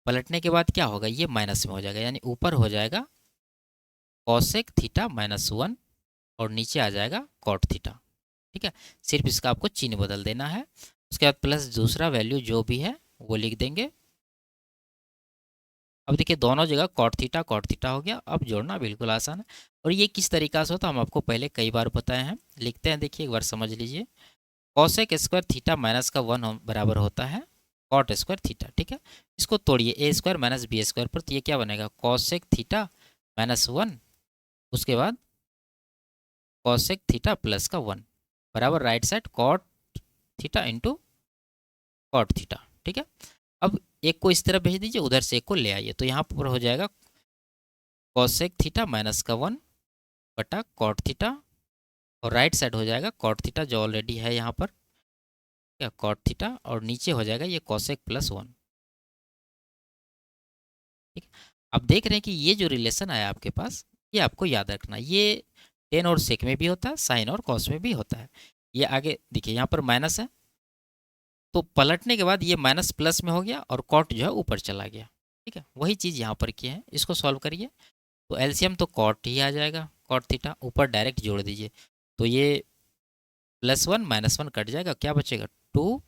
पलटने के बाद क्या होगा, ये माइनस में हो जाएगा, यानी ऊपर हो जाएगा कॉसेक थीटा -1 और नीचे आ जाएगा कॉट थीटा, ठीक है। सिर्फ इसका आपको चिन्ह बदल देना है, उसके बाद प्लस दूसरा वैल्यू जो भी है वो लिख देंगे। अब देखिए दोनों जगह कॉट थीटा हो गया, अब जोड़ना बिल्कुल आसान है। और ये किस तरीका से होता है हम आपको पहले कई बार बताए हैं, लिखते हैं, देखिए एक बार समझ लीजिए। कॉसेक स्क्वायर थीटा माइनस का 1 बराबर होता है कॉट स्क्वायर थीटा, ठीक है। इसको तोड़िए, ए स्क्वायर माइनस बी स्क्वायर पर, तो ये क्या बनेगा, कॉसेक थीटा -1, उसके बाद कॉसेक थीटा प्लस का 1 बराबर right side cot theta into cot theta, ठीक है। अब एक को इस तरफ भेज दीजिए, उधर से एक को ले आइए, तो यहाँ पर हो जाएगा कॉसेक थीटा माइनस का 1 बटा कॉट थीटा, और राइट साइड हो जाएगा कॉट थीटा जो ऑलरेडी है यहाँ पर, क्या कॉट थीटा, और नीचे हो जाएगा ये कॉसेक +1, ठीक। अब देख रहे हैं कि ये जो रिलेशन आया आपके पास, ये आपको याद रखना, ये टेन और सेक में भी होता है, साइन और कॉस में भी होता है। ये आगे देखिए यहाँ पर माइनस है, तो पलटने के बाद ये माइनस प्लस में हो गया और कॉट जो है ऊपर चला गया, ठीक है। वही चीज़ यहाँ पर किए हैं, इसको सॉल्व करिए तो एलसीएम तो कॉट ही आ जाएगा, कॉट थीटा ऊपर डायरेक्ट जोड़ दीजिए, तो ये +1 -1 कट जाएगा, क्या बचेगा 2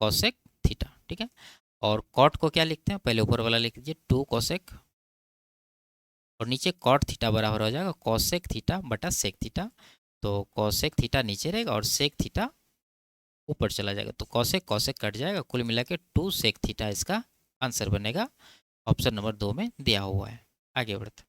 कॉसेक थीटा, ठीक है। और कॉट को क्या लिखते हैं, पहले ऊपर वाला लिख दीजिए 2 कॉसेक, और नीचे कॉट थीटा बराबर हो जाएगा कॉसेक थीटा बटा सेक थीटा, तो कॉसेक थीटा नीचे रहेगा और सेक थीटा ऊपर चला जाएगा, तो कॉसेक कॉसेक कट जाएगा, कुल मिला के 2 सेक थीटा इसका आंसर बनेगा, ऑप्शन नंबर 2 में दिया हुआ है। आगे बढ़ते,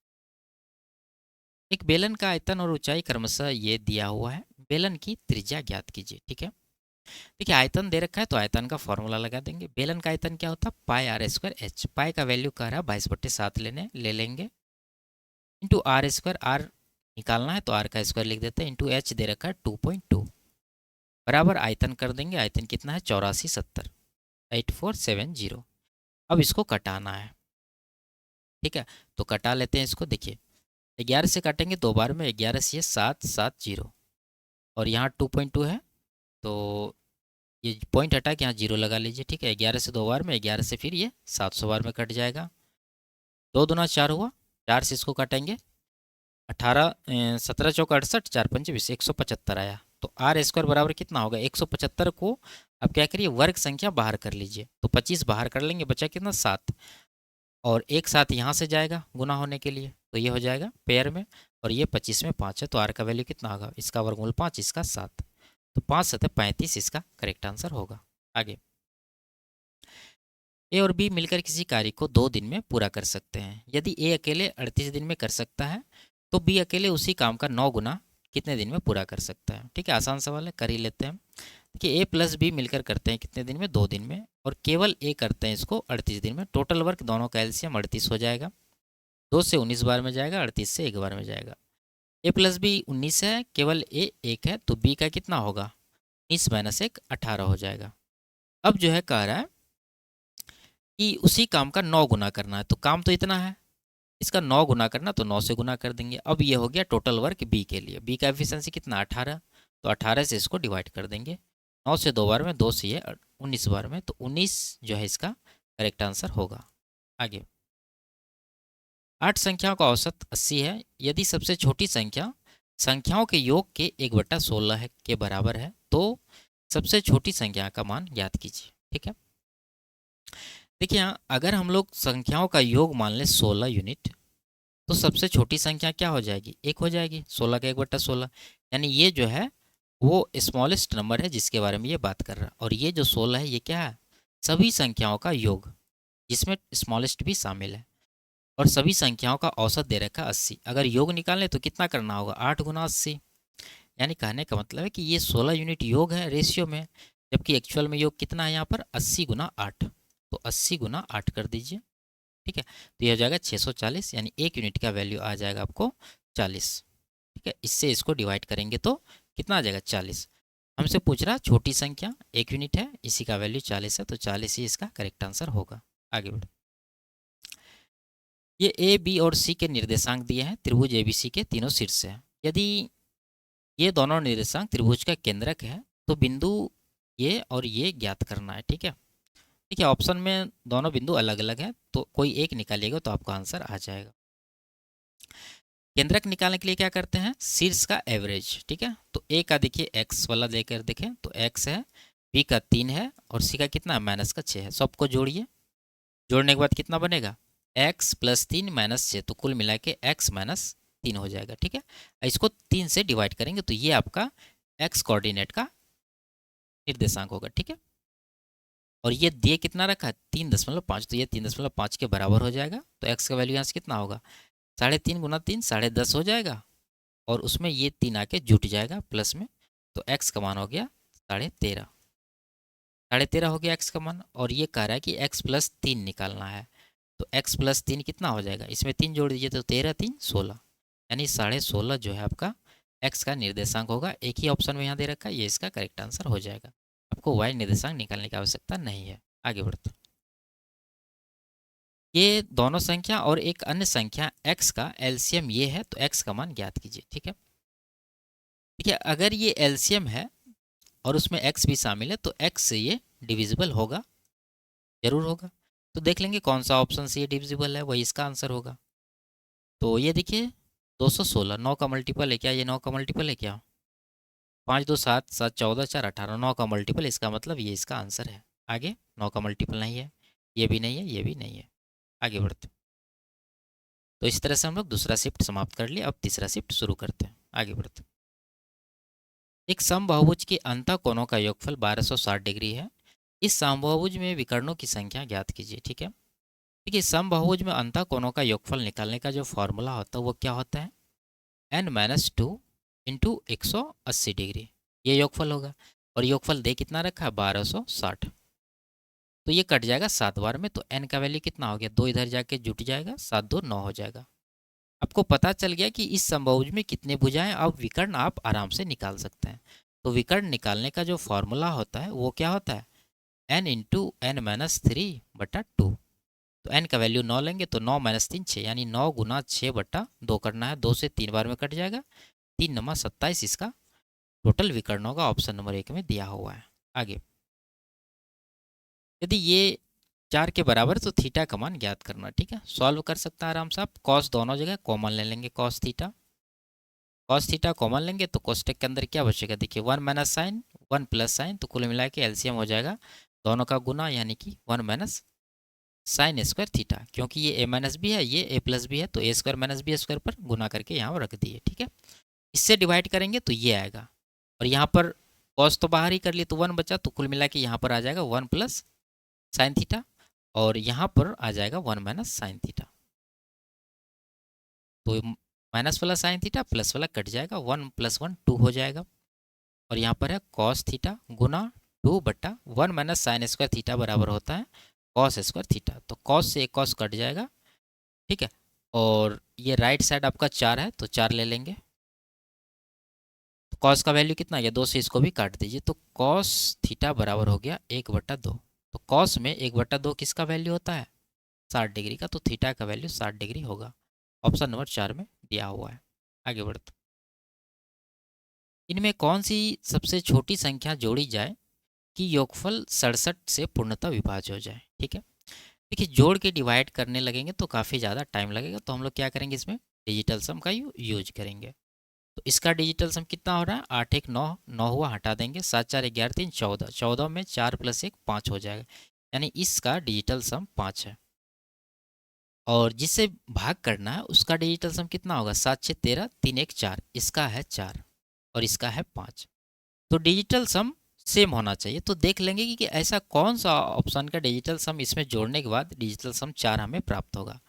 एक बेलन का आयतन और ऊंचाई क्रमशः ये दिया हुआ है, बेलन की त्रिज्या ज्ञात कीजिए, ठीक है। देखिए आयतन दे रखा है तो आयतन का फॉर्मूला लगा देंगे। बेलन का आयतन क्या होता है, πr²h, पाई का वैल्यू कह रहा है 22/7 ले लेंगे, इंटू r², r निकालना है तो r का स्क्वायर लिख देते हैं, इंटू h दे रखा है 2.2 बराबर आयतन कर देंगे, आयतन कितना है 8470, 8470। अब इसको कटाना है, ठीक है, तो कटा लेते हैं इसको। देखिए 11 से काटेंगे 2 बार में, 11 से ये 770 और यहाँ 2.2 है, तो ये पॉइंट हटा के यहाँ 0 लगा लीजिए, ठीक है। 11 से 2 बार में, 11 से फिर ये 700 बार में कट जाएगा, 2 दूना 4 हुआ, 4 से इसको काटेंगे 18, 17 चौका 68, 4 पंचे 20, 175 आया, तो r² बराबर कितना होगा, 175 को अब क्या करिए वर्ग संख्या बाहर कर लीजिए, तो 25 बाहर कर लेंगे, बचा कितना 7, और एक साथ यहाँ से जाएगा गुना होने के लिए, तो ये हो जाएगा पेयर में, और ये 25 में 5 है, तो r का वैल्यू कितना होगा, इसका वर्गमूल 5, इसका 7, तो 5 7 35 इसका करेक्ट आंसर होगा। आगे ए और बी मिलकर किसी कार्य को 2 दिन में पूरा कर सकते हैं, यदि ए अकेले 38 दिन में कर सकता है तो बी अकेले उसी काम का 9 गुना कितने दिन में पूरा कर सकता है, ठीक है। आसान सवाल है, कर ही लेते हैं। देखिए ए प्लस बी मिलकर करते हैं कितने दिन में, 2 दिन में, और केवल ए करते हैं इसको 38 दिन में, टोटल वर्क दोनों का एलसीएम 38 हो जाएगा, 2 से 19 बार में जाएगा, 38 से 1 बार में जाएगा। ए प्लस बी 19 है, केवल ए 1 है, तो बी का कितना होगा, 19 माइनस 1 18 हो जाएगा। अब जो है कह रहा है कि उसी काम का 9 गुना करना है, तो काम तो इतना है, इसका 9 गुना करना, तो 9 से गुना कर देंगे। अब ये हो गया टोटल वर्क बी के लिए, बी का एफिशिएंसी कितना 18, तो 18 से इसको डिवाइड कर देंगे, 9 से 2 बार में, 2 से ये 19 बार में, तो 19 जो है इसका करेक्ट आंसर होगा। आगे 8 संख्याओं का औसत 80 है, यदि सबसे छोटी संख्या संख्याओं के योग के 1/16 के बराबर है तो सबसे छोटी संख्या का मान ज्ञात कीजिए, ठीक है। देखिए यहाँ अगर हम लोग संख्याओं का योग मान लें 16 यूनिट, तो सबसे छोटी संख्या क्या हो जाएगी, 1 हो जाएगी, 16 का 1/16, यानी ये जो है वो स्मॉलेस्ट नंबर है जिसके बारे में ये बात कर रहा है, और ये जो 16 है ये क्या है, सभी संख्याओं का योग जिसमें स्मॉलेस्ट भी शामिल है, और सभी संख्याओं का औसत दे रखा 80। अगर योग निकालें तो कितना करना होगा, 8 गुना 80, यानी कहने का मतलब है कि ये 16 यूनिट योग है रेशियो में, जबकि एक्चुअल में योग कितना है यहाँ पर 80 गुना 8। तो 80 गुना 8 कर दीजिए, ठीक है। तो ये हो जाएगा 640, यानी 1 यूनिट का वैल्यू आ जाएगा आपको 40, ठीक है। इससे इसको डिवाइड करेंगे तो कितना आ जाएगा 40। हमसे पूछ रहा छोटी संख्या 1 यूनिट है, इसी का वैल्यू 40 है, तो 40 ही इसका करेक्ट आंसर होगा। आगे बढ़ो। ये ए बी और सी के निर्देशांक दिए हैं, त्रिभुज ए बी सी के तीनों शीर्ष है। यदि ये दोनों निर्देशांक त्रिभुज का केंद्रक है तो बिंदु ये और ये ज्ञात करना है, ठीक है। ठीक है, ऑप्शन में दोनों बिंदु अलग अलग हैं, तो कोई एक निकालिएगा तो आपका आंसर आ जाएगा। केंद्रक निकालने के लिए क्या करते हैं, शीर्ष का एवरेज, ठीक है। तो ए का देखिए एक्स वाला देकर देखें तो एक्स है, बी का 3 है और सी का कितना माइनस का 6 है। सबको जोड़िए, जोड़ने के बाद कितना बनेगा एक्स प्लस 3 माइनस 6, तो कुल मिला के एक्स माइनस 3 हो जाएगा, ठीक है। इसको 3 से डिवाइड करेंगे तो ये आपका एक्स कोऑर्डिनेट का निर्देशांक होगा, ठीक है। और ये दिए कितना रखा है 3.5, तो ये 3.5 के बराबर हो जाएगा। तो एक्स का वैल्यू यहाँ से कितना होगा 3.5 गुना 3 10.5 हो जाएगा, और उसमें ये 3 आके जुट जाएगा प्लस में, तो एक्स का मान हो गया 13.5। 13.5 हो गया एक्स का मान, और ये कह रहा है कि एक्स प्लस 3 निकालना है। तो x प्लस 3 कितना हो जाएगा, इसमें 3 जोड़ दीजिए तो 13 3 16, यानी 16.5 जो है आपका x का निर्देशांक होगा। एक ही ऑप्शन में यहाँ दे रखा है, ये इसका करेक्ट आंसर हो जाएगा। आपको y निर्देशांक निकालने की आवश्यकता नहीं है। आगे बढ़ते, ये दोनों संख्या और एक अन्य संख्या x का एलसीएम ये है, तो x का मान ज्ञात कीजिए, ठीक है। देखिए अगर ये एलसीएम है और उसमें x भी शामिल है तो x से ये डिविजिबल होगा, जरूर होगा। तो देख लेंगे कौन सा ऑप्शन से ये डिविजिबल है, वही इसका आंसर होगा। तो ये देखिए 216 9 का मल्टीपल है क्या, ये 9 का मल्टीपल है क्या, 5 2 7 7 14 4 18 9 का मल्टीपल, इसका मतलब ये इसका आंसर है। आगे 9 का मल्टीपल नहीं है, ये भी नहीं है, ये भी नहीं है। आगे बढ़ते, तो इस तरह से हम लोग दूसरा शिफ्ट समाप्त कर लिए। अब तीसरा शिफ्ट शुरू करते हैं। आगे बढ़ते, एक समबाहुभुज के अंतः कोणों का योगफल 1260 डिग्री है। इस समबाहुभुज में विकर्णों की संख्या ज्ञात कीजिए, ठीक है। देखिए समबाहुभुज में अंतः कोणों का योगफल निकालने का जो फॉर्मूला होता है वो क्या होता है, n-2 इंटू 180 डिग्री, ये योगफल होगा। और योगफल दे कितना रखा है 1260, तो ये कट जाएगा 7 बार में, तो n का वैल्यू कितना हो गया 2 इधर जाके जुट जाएगा, 7 2 9 हो जाएगा। आपको पता चल गया कि इस समबाहुभुज में कितने भुजाएं, अब विकर्ण आप आराम से निकाल सकते हैं। तो विकर्ण निकालने का जो फॉर्मूला होता है वो क्या होता है, n इंटू n माइनस 3 बटा 2। तो n का वैल्यू 9 लेंगे तो 9 माइनस 3 6, यानी 9 गुना 6 बटा 2 करना है, 2 से 3 बार में कट जाएगा, 3 नमा 27 इसका टोटल विकर्ण होगा, ऑप्शन नंबर 1 में दिया हुआ है। आगे यदि ये 4 के बराबर तो थीटा का मान ज्ञात करना, ठीक है। सॉल्व कर सकता है आराम से आप, कॉस दोनों जगह कॉमन ले लेंगे, कॉस थीटा कॉमन लेंगे तो कोष्टक के अंदर क्या बचेगा, देखिए 1 माइनस साइन 1 प्लस साइन, तो कुल मिला के एलसीएम हो जाएगा दोनों का गुना, यानी कि 1 माइनस साइन स्क्वायर थीटा, क्योंकि ये ए माइनस भी है ये ए प्लस भी है, तो ए स्क्वायर माइनस बी स्क्वायर पर गुना करके यहाँ रख दिए, ठीक है। इससे डिवाइड करेंगे तो ये आएगा, और यहाँ पर कॉस तो बाहर ही कर लिए तो 1 बचा, तो कुल मिला के यहाँ पर आ जाएगा 1 प्लस साइन थीटा, और यहाँ पर आ जाएगा 1 माइनस साइन थीटा। तो माइनस वाला साइन थीटा प्लस वाला कट जाएगा, 1 + 1 2 हो जाएगा, और यहाँ पर है कॉस थीटा गुना 2 बटा 1 माइनस साइन स्क्वायर थीटा बराबर होता है कॉस स्क्वायर थीटा। तो कॉस से एक कॉस कट जाएगा, ठीक है। और ये राइट साइड आपका 4 है तो 4 ले लेंगे, तो कॉस का वैल्यू कितना गया 2 से इसको भी काट दीजिए, तो कॉस थीटा बराबर हो गया 1/2। तो कॉस में 1/2 किसका वैल्यू होता है 60 डिग्री का, तो थीटा का वैल्यू 60 डिग्री होगा, ऑप्शन नंबर 4 में दिया हुआ है। आगे बढ़ते, इनमें कौन सी सबसे छोटी संख्या जोड़ी जाए कि योगफल 67 से पूर्णतः विभाज्य हो जाए, ठीक है। देखिए जोड़ के डिवाइड करने लगेंगे तो काफ़ी ज़्यादा टाइम लगेगा, तो हम लोग क्या करेंगे इसमें डिजिटल सम का यूज करेंगे। तो इसका डिजिटल सम कितना हो रहा है 8 1 9 9 हुआ, हटा देंगे 7 4 11 3 14, 14 में 4 + 1 5 हो जाएगा, यानी इसका डिजिटल सम 5 है। और जिससे भाग करना है उसका डिजिटल सम कितना होगा 7 6 13 3 1 4, इसका है 4 और इसका है 5। तो डिजिटल सम सेम होना चाहिए, तो देख लेंगे कि ऐसा कौन सा ऑप्शन का डिजिटल सम इसमें जोड़ने के बाद डिजिटल सम 4 हमें प्राप्त होगा।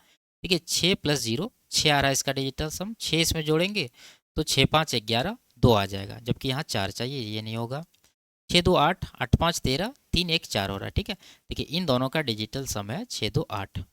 देखिए 6 + 0 6 आ रहा है इसका डिजिटल सम, 6 इसमें जोड़ेंगे तो 6 5 11 2 आ जाएगा, जबकि यहाँ 4 चाहिए, ये नहीं होगा। 6 2 8, 8 5 13, 3 1 4 हो रहा है, ठीक है। देखिए इन दोनों का डिजिटल सम है 6 2 8।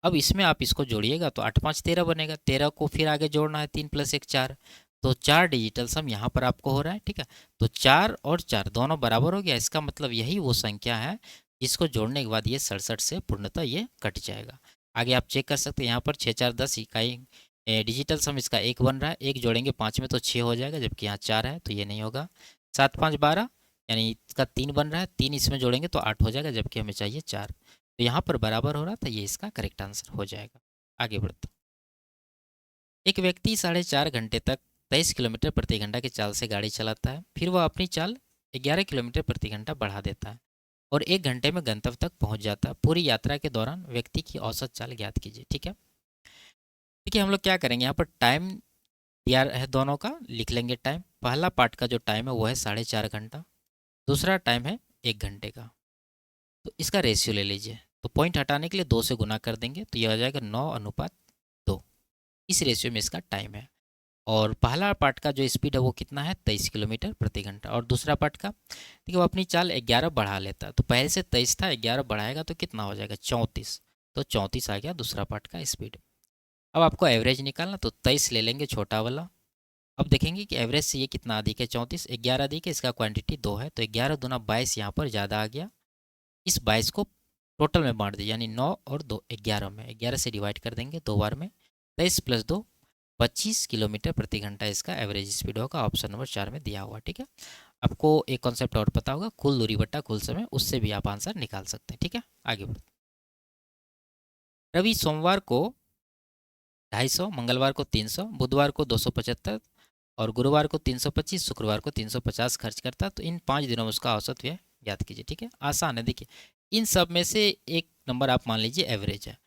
अब इसमें आप इसको जोड़िएगा तो 8 5 13 बनेगा, 13 को फिर आगे जोड़ना है, 3 + 1 4, तो 4 डिजिटल सम यहाँ पर आपको हो रहा है, ठीक है। तो 4 और 4 दोनों बराबर हो गया, इसका मतलब यही वो संख्या है जिसको जोड़ने के बाद ये 67 से पूर्णतः ये कट जाएगा। आगे आप चेक कर सकते हैं, यहाँ पर 6 4 10 इकाई डिजिटल सम इसका 1 बन रहा है, 1 जोड़ेंगे 5 में तो 6 हो जाएगा, जबकि यहाँ 4 है तो ये नहीं होगा। 7 5 12 यानी इसका 3 बन रहा है, 3 इसमें जोड़ेंगे तो 8 हो जाएगा, जबकि हमें चाहिए 4, तो यहाँ पर बराबर हो रहा था, ये इसका करेक्ट आंसर हो जाएगा। आगे बढ़ते, एक व्यक्ति 4.5 घंटे तक 23 किलोमीटर प्रति घंटा की चाल से गाड़ी चलाता है, फिर वह अपनी चाल 11 किलोमीटर प्रति घंटा बढ़ा देता है और 1 घंटे में गंतव्य तक पहुंच जाता है। पूरी यात्रा के दौरान व्यक्ति की औसत चाल ज्ञात कीजिए, ठीक है। देखिए हम लोग क्या करेंगे, यहाँ पर टाइम दिया है दोनों का, लिख लेंगे टाइम। पहला पार्ट का जो टाइम है वो है 4.5 घंटा, दूसरा टाइम है 1 घंटे का, तो इसका रेशियो ले लीजिए। तो पॉइंट हटाने के लिए 2 से गुना कर देंगे तो यह हो जाएगा 9:2, इस रेशियो में इसका टाइम है। और पहला पार्ट का जो स्पीड है वो कितना है, 23 किलोमीटर प्रति घंटा, और दूसरा पार्ट का देखिए वो अपनी चाल 11 बढ़ा लेता है, तो पहले से 23 था, 11 बढ़ाएगा तो कितना हो जाएगा, 34, तो 34 आ गया दूसरा पार्ट का स्पीड। अब आपको एवरेज निकालना, तो 23 ले लेंगे छोटा वाला। अब देखेंगे कि एवरेज से ये कितना अधिक है, 34, 11 अधिक है, इसका क्वांटिटी 2 है, तो 11 दूना 22 यहाँ पर ज़्यादा आ गया। इस 22 को टोटल में बांट दीजिए, यानी 9 और 2 11 में, 11 से डिवाइड कर देंगे 2 बार में, 23 + 2 25 किलोमीटर प्रति घंटा इसका एवरेज स्पीड होगा, ऑप्शन नंबर 4 में दिया हुआ, ठीक है। आपको एक कॉन्सेप्ट और पता होगा, कुल दूरी बट्टा कुल समय, उससे भी आप आंसर निकाल सकते हैं, ठीक है। आगे बढ़ते, रवि सोमवार को 250, मंगलवार को 300, बुधवार को 275 और गुरुवार को 325, शुक्रवार को 350 खर्च करता है, तो इन 5 दिनों में उसका औसत व्यय याद कीजिए, ठीक है। आसान है, देखिए इन सब में से एक नंबर आप मान लीजिए एवरेज है,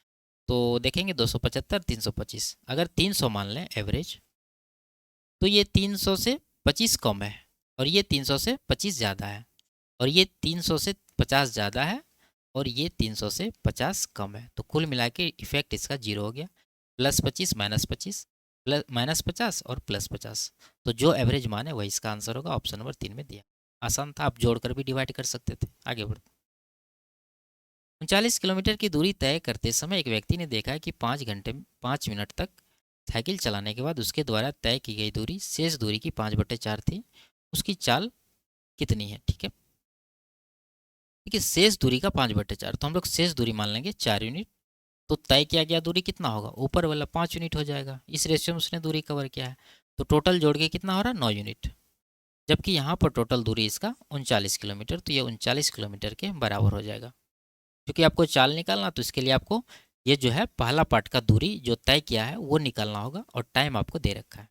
तो देखेंगे 275 325, अगर 300 मान लें एवरेज, तो ये 300 से 25 कम है, और ये 300 से 25 ज़्यादा है, और ये 300 से 50 ज़्यादा है, और ये 300 से 50 कम है, तो कुल मिला के इफेक्ट इसका 0 हो गया। +25 -25 प्लस -50 और +50, तो जो एवरेज मान है वही इसका आंसर होगा, ऑप्शन नंबर 3 में दिया। आसान था, आप जोड़कर भी डिवाइड कर सकते थे। आगे बढ़ते, 39 किलोमीटर की दूरी तय करते समय एक व्यक्ति ने देखा कि 5 घंटे 5 मिनट तक साइकिल चलाने के बाद उसके द्वारा तय की गई दूरी शेष दूरी की 5/4 थी, उसकी चाल कितनी है, ठीक है। देखिए शेष दूरी का 5/4, तो हम लोग शेष दूरी मान लेंगे 4 यूनिट, तो तय किया गया दूरी कितना होगा, ऊपर वाला 5 यूनिट हो जाएगा, इस रेशियो में उसने दूरी कवर किया है, तो टोटल जोड़ के कितना हो रहा है, 9 यूनिट, जबकि यहाँ पर टोटल दूरी इसका 39 किलोमीटर, तो ये 39 किलोमीटर के बराबर हो जाएगा। क्योंकि आपको चाल निकालना, तो इसके लिए आपको ये जो है पहला पार्ट का दूरी जो तय किया है वो निकालना होगा, और टाइम आपको दे रखा है,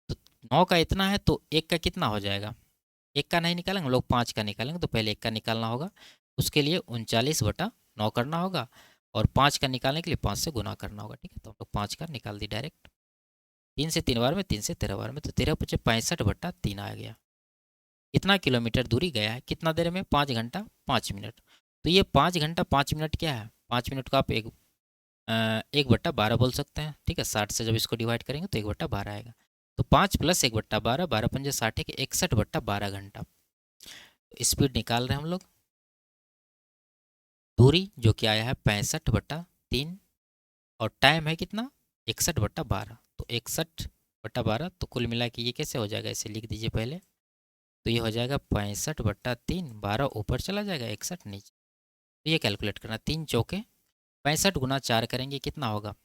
तो 9 का इतना है तो 1 का कितना हो जाएगा, 1 का नहीं निकालेंगे हम लोग, 5 का निकालेंगे, तो पहले 1 का निकालना होगा, उसके लिए 39/9 करना होगा, और 5 का निकालने के लिए 5 से गुना करना होगा, ठीक है। तो हम लोग 5 का निकाल दी डायरेक्ट, 3 से 3 बार में, 3 से 13 बार में, तो 13 × 5 = 65/3 आ गया। कितना किलोमीटर दूरी गया है, कितना देर में, 5 घंटा 5 मिनट, तो ये 5 घंटा 5 मिनट क्या है, 5 मिनट को आप 1/12 बोल सकते हैं, ठीक है। 60 से जब इसको डिवाइड करेंगे तो 1/12 आएगा, तो 5 + 1/12, 12 पंजे 60 के 61/12 घंटा। तो स्पीड निकाल रहे हैं हम लोग, दूरी जो कि आया है 65/3, और टाइम है कितना, 61/12, तो 61/12, तो कुल मिला के ये कैसे हो जाएगा, इसे लिख दीजिए पहले, तो ये हो जाएगा 65/3, 12 ऊपर चला जाएगा, 61 नीचे, तो ये कैलकुलेट करना, 3 चौके 65 × 4 करेंगे कितना होगा,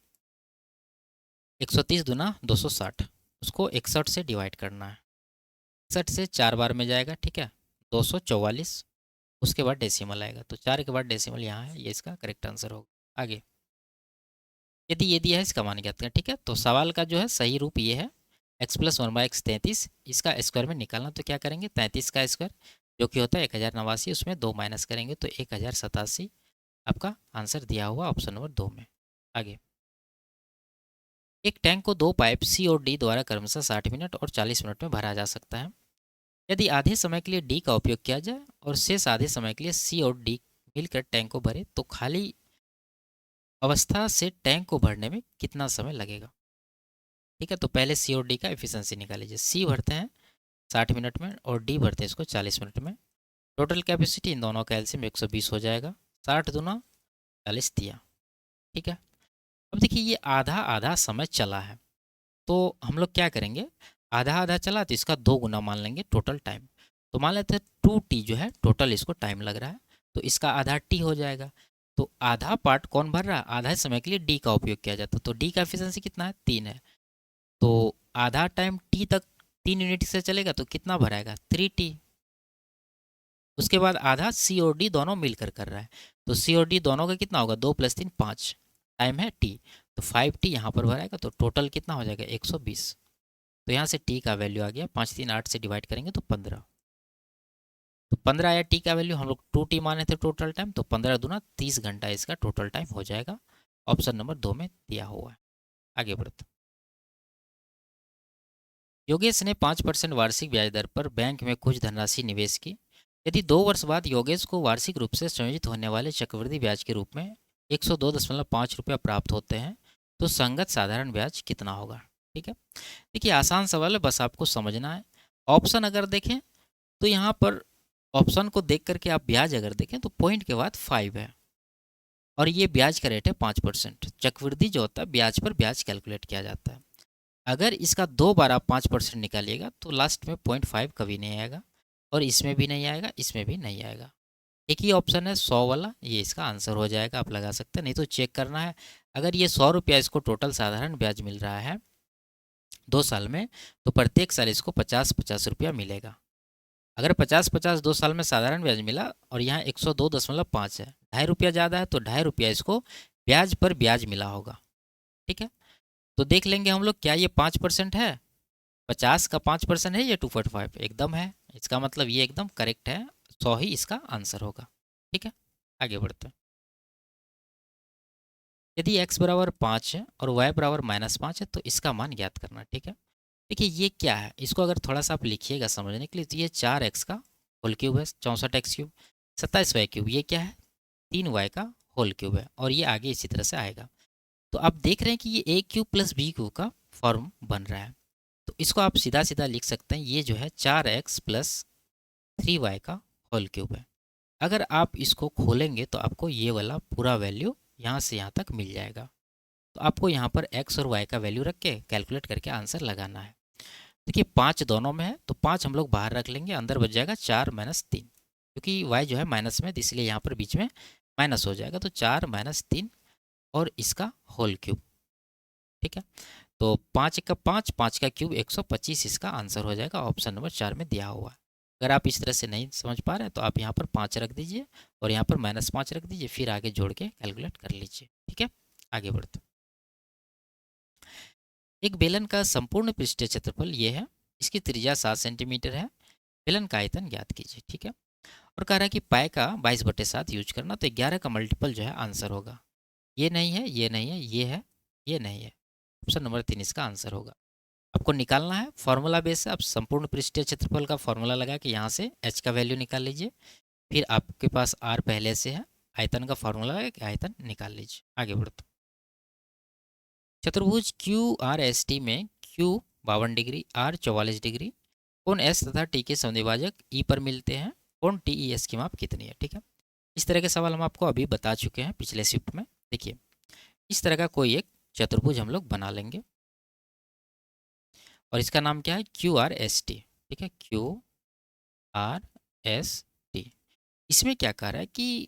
130 दूना 260, उसको 61 से डिवाइड करना है, 61 से 4 बार में जाएगा, ठीक है, 244, उसके बाद डेसिमल आएगा, तो 4 के बाद डेसिमल यहाँ है, ये इसका करेक्ट आंसर होगा। आगे, यदि ये दिया है इसका मान ज्ञात करें, ठीक है। तो सवाल का जो है सही रूप ये है, x + 1/x 33, इसका स्क्वायर में निकालना, तो क्या करेंगे, 33 का स्क्वायर जो कि होता है 1089, उसमें 2 माइनस करेंगे तो 1087 आपका आंसर दिया हुआ, ऑप्शन नंबर 2 में। आगे, एक टैंक को 2 पाइप सी और डी द्वारा क्रमशः 60 मिनट और 40 मिनट में भरा जा सकता है। यदि आधे समय के लिए डी का उपयोग किया जाए और शेष आधे समय के लिए सी और डी मिलकर टैंक को भरे, तो खाली अवस्था से टैंक को भरने में कितना समय लगेगा, ठीक है। तो पहले सी और डी का एफिशिएंसी निकाल लीजिए, सी भरते हैं 60 मिनट में, और डी भरते हैं इसको 40 मिनट में। टोटल कैपेसिटी इन दोनों का एलसीएम 120 हो जाएगा। 60 दूना 40 दिया। ठीक है, अब देखिए ये आधा आधा समय चला है, तो हम लोग क्या करेंगे, आधा आधा चला तो इसका 2 गुना मान लेंगे टोटल टाइम। तो मान लेते हैं 2t जो है टोटल इसको टाइम लग रहा है, तो इसका आधा t हो जाएगा। तो आधा पार्ट कौन भर रहा है, आधा समय के लिए d का उपयोग किया जाता है, तो d का एफिशिएंसी कितना है, 3 है। तो आधा टाइम t तक 3 यूनिट से चलेगा तो कितना भराएगा, 3t। उसके बाद आधा सी और डी दोनों मिलकर कर रहा है, तो सी और डी दोनों का कितना होगा, 2 + 3 5 टाइम है टी, तो 5t यहाँ पर भराएगा, तो टोटल कितना हो जाएगा 120। तो यहाँ से टी का वैल्यू आ गया, 5 3 8 से डिवाइड करेंगे तो 15। तो 15 आया टी का वैल्यू, हम लोग 2t माने थे टोटल टाइम, तो 15 दूना 30 घंटा इसका टोटल टाइम हो जाएगा। ऑप्शन नंबर 2 में दिया हुआ है। आगे बढ़ते, योगेश ने 5% वार्षिक ब्याज दर पर बैंक में कुछ धनराशि निवेश की। यदि 2 वर्ष बाद योगेश को वार्षिक रूप से संयोजित होने वाले चक्रवृद्धि ब्याज के रूप में 102.5 रुपया प्राप्त होते हैं, तो संगत साधारण ब्याज कितना होगा। ठीक है, देखिए आसान सवाल है, बस आपको समझना है। ऑप्शन अगर देखें तो यहाँ पर ऑप्शन को देख करके आप ब्याज अगर देखें तो पॉइंट के बाद 5 है, और ये ब्याज का रेट है 5%। चक्रवृद्धि जो होता है ब्याज पर ब्याज कैलकुलेट किया जाता है। अगर इसका 2 बार आप 5% निकालिएगा तो लास्ट में 0.5 कभी नहीं आएगा, और इसमें भी नहीं आएगा, इसमें भी नहीं आएगा। एक ही ऑप्शन है 100 वाला, ये इसका आंसर हो जाएगा, आप लगा सकते हैं। नहीं तो चेक करना है, अगर ये 100 रुपया इसको टोटल साधारण ब्याज मिल रहा है 2 साल में, तो प्रत्येक साल इसको 50-50 रुपया मिलेगा। अगर 50-50 2 साल में साधारण ब्याज मिला और यहाँ 102.5 है, 2.5 रुपया ज़्यादा है, तो 2.5 रुपया इसको ब्याज पर ब्याज मिला होगा। ठीक है, तो देख लेंगे हम लोग, क्या ये 5% है, 50 का 5% है, ये 2.5 एकदम है, इसका मतलब ये एकदम करेक्ट है, 100 ही इसका आंसर होगा। ठीक है, आगे बढ़ते हैं। यदि x बराबर 5 है और y बराबर -5 है, तो इसका मान ज्ञात करना। ठीक है, देखिए ये क्या है, इसको अगर थोड़ा सा आप लिखिएगा समझने के लिए, तो ये 4x का होल क्यूब है, 64x क्यूब, 27y क्यूब, ये क्या है 3y का होल क्यूब है, और ये आगे इसी तरह से आएगा। तो आप देख रहे हैं कि ये a cube plus b cube का फॉर्म बन रहा है, तो इसको आप सीधा सीधा लिख सकते हैं, ये जो है 4x प्लस 3y का होल क्यूब है। अगर आप इसको खोलेंगे तो आपको ये वाला पूरा वैल्यू यहाँ से यहाँ तक मिल जाएगा। तो आपको यहाँ पर x और y का वैल्यू रख के कैलकुलेट करके आंसर लगाना है। देखिए 5 दोनों में है, तो 5 हम लोग बाहर रख लेंगे, अंदर बच जाएगा 4 - 3, क्योंकि y जो है माइनस में, इसलिए यहाँ पर बीच में माइनस हो जाएगा, तो 4 - 3 और इसका होल क्यूब। ठीक है, तो 5 का 5, 5 का क्यूब 125 इसका आंसर हो जाएगा, ऑप्शन नंबर 4 में दिया हुआ है। अगर आप इस तरह से नहीं समझ पा रहे हैं तो आप यहाँ पर 5 रख दीजिए और यहाँ पर -5 रख दीजिए, फिर आगे जोड़ के कैलकुलेट कर लीजिए। ठीक है, आगे बढ़ते, एक बेलन का संपूर्ण पृष्ठीय क्षेत्रफल ये है, इसकी त्रिज्या 7 सेंटीमीटर है, बेलन का आयतन ज्ञात कीजिए। ठीक है, और कह रहा है कि पाई का 22/7 यूज करना, तो 11 का मल्टीपल जो है आंसर होगा। ये नहीं है, ये नहीं है, ये है, ये नहीं है, ऑप्शन नंबर 3 इसका आंसर होगा। आपको निकालना है फॉर्मूला बेस से, आप संपूर्ण पृष्ठीय क्षेत्रफल का फॉर्मूला लगा के यहाँ से h का वैल्यू निकाल लीजिए, फिर आपके पास r पहले से है, आयतन का फॉर्मूला लगा के आयतन निकाल लीजिए। आगे बढ़ते, चतुर्भुज क्यू आर एस टी में q 52 डिग्री, r 44 डिग्री, कोण s तथा t के समद्विभाजक e पर मिलते हैं, कोण टी ई एस की माप कितनी है। ठीक है, इस तरह के सवाल हम आपको अभी बता चुके हैं पिछले शिफ्ट में। देखिए इस तरह का कोई एक चतुर्भुज हम लोग बना लेंगे, और इसका नाम क्या है, क्यू आर एस टी। ठीक है, क्यू आर एस टी। इसमें क्या कह रहा है कि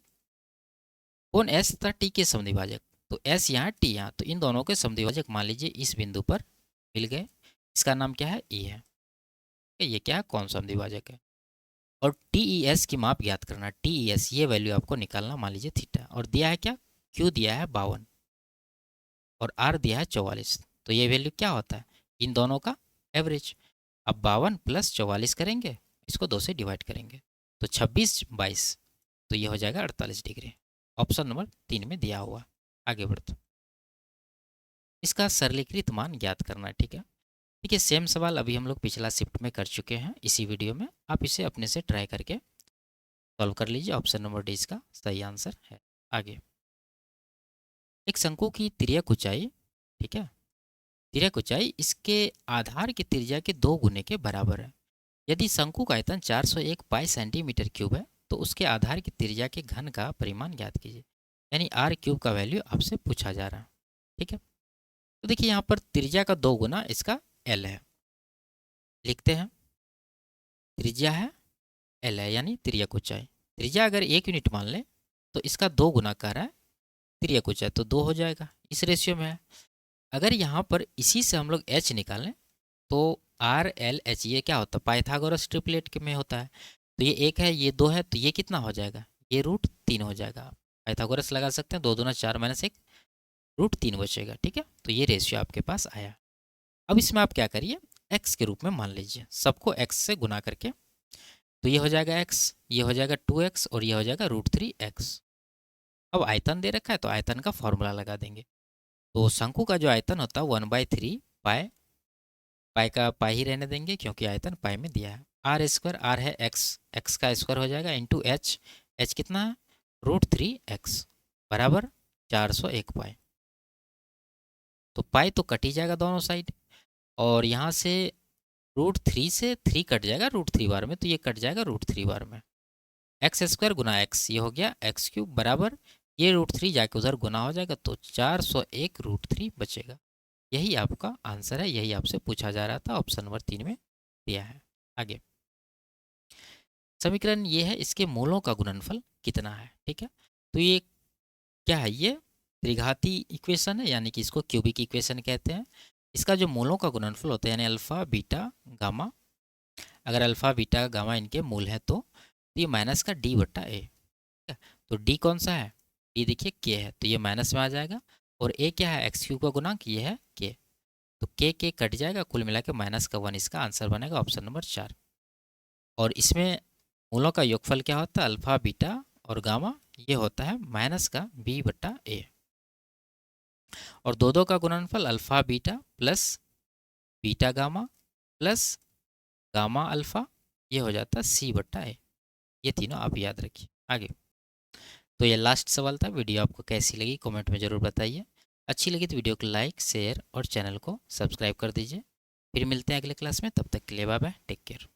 कोण एस तथा टी के समद्विभाजक, तो एस यहाँ टी यहाँ, तो इन दोनों के समद्विभाजक मान लीजिए इस बिंदु पर मिल गए, इसका नाम क्या है, ई है। ये क्या है, कौन समद्विभाजक है, और टी ई एस की माप ज्ञात करना। टी ई एस ये वैल्यू आपको निकालना, मान लीजिए थीटा, और दिया है क्या, क्यू दिया है 52 और आर दिया है 44, तो ये वैल्यू क्या होता है, इन दोनों का एवरेज। अब 52 + 44 करेंगे, इसको 2 से डिवाइड करेंगे, तो 26 22, तो ये हो जाएगा 48 डिग्री, ऑप्शन नंबर 3 में दिया हुआ। आगे बढ़ते, इसका सरलीकृत मान ज्ञात करना है। ठीक है, देखिए सेम सवाल अभी हम लोग पिछला शिफ्ट में कर चुके हैं, इसी वीडियो में आप इसे अपने से ट्राई करके सॉल्व कर लीजिए, ऑप्शन नंबर डी इसका सही आंसर है। आगे, एक शंकु की तिर्यक ऊंचाई, ठीक है, तिर्यक ऊंचाई इसके आधार की त्रिज्या के 2 गुने के बराबर है। यदि शंकु का आयतन 401 पाई सेंटीमीटर क्यूब है तो उसके आधार की त्रिज्या के घन का परिमाण ज्ञात कीजिए। यानी आर क्यूब का वैल्यू आपसे पूछा जा रहा है। ठीक है, तो देखिए यहाँ पर त्रिज्या का 2 गुना इसका एल है। लिखते हैं, त्रिज्या है एल है, यानी तिर्यक ऊंचाई। त्रिज्या अगर 1 यूनिट मान लें तो इसका 2 गुना कर रहा है तिर्यक ऊंचाई, तो 2 हो जाएगा, इस रेशियो में है। अगर यहाँ पर इसी से हम लोग एच निकालें तो आर एल एच ये क्या होता है, पाइथागोरस ट्रिपलेट के में होता है। तो ये 1 है, ये 2 है, तो ये कितना हो जाएगा, ये √3 हो जाएगा। पाइथागोरस लगा सकते हैं, 2 दूना 4 माइनस 1 √3 बचेगा। ठीक है, तो ये रेशियो आपके पास आया। अब इसमें आप क्या करिए, एक्स के रूप में मान लीजिए, सबको एक्स से गुना करके, तो ये हो जाएगा एक्स, ये हो जाएगा 2x और ये हो जाएगा √3x। अब आयतन दे रखा है तो आयतन का फॉर्मूला लगा देंगे। तो शंकु का जो आयतन होता है 1/3 पाई, पाई का पाई ही रहने देंगे क्योंकि आयतन पाई में दिया है। आर स्क्वायर, आर है एक्स, एक्स का स्क्वायर हो जाएगा इंटू एच, एच कितना है √3x बराबर 401 पाई। तो पाई तो कट ही जाएगा दोनों साइड, और यहाँ से √3 से 3 कट जाएगा √3 बार में, तो ये कट जाएगा √3 बार में। एक्स स्क्वायर गुना एक्स, ये हो गया एक्स क्यूब बराबर, ये √3 जाके उधर गुना हो जाएगा तो 401 √3 बचेगा। यही आपका आंसर है, यही आपसे पूछा जा रहा था, ऑप्शन नंबर 3 में दिया है। आगे समीकरण ये है, इसके मूलों का गुणनफल कितना है। ठीक है, तो ये क्या है, ये त्रिघाती इक्वेशन है, यानी कि इसको क्यूबिक इक्वेशन कहते हैं। इसका जो मूलों का गुणनफल होता है यानी अल्फ़ा बीटा गामा, अगर अल्फ़ा बीटा गामा इनके मूल है तो ये माइनस का d/a। तो d कौन सा है, d देखिए k है, तो ये माइनस में आ जाएगा, और a क्या है, एक्स क्यूब का गुणांक, ये है k, तो k कट जाएगा, कुल मिला के -1, इसका आंसर बनेगा ऑप्शन नंबर 4। और इसमें मूलों का योगफल क्या होता है, अल्फ़ा बीटा और गामा, ये होता है माइनस का b/a। और दो का गुणनफल alpha beta plus beta gamma plus gamma alpha, ये हो जाता है c/a। ये तीनों आप याद रखिए। आगे तो ये लास्ट सवाल था। वीडियो आपको कैसी लगी कमेंट में ज़रूर बताइए। अच्छी लगी तो वीडियो को लाइक शेयर और चैनल को सब्सक्राइब कर दीजिए। फिर मिलते हैं अगले क्लास में, तब तक के लिए बाय बाय, टेक केयर।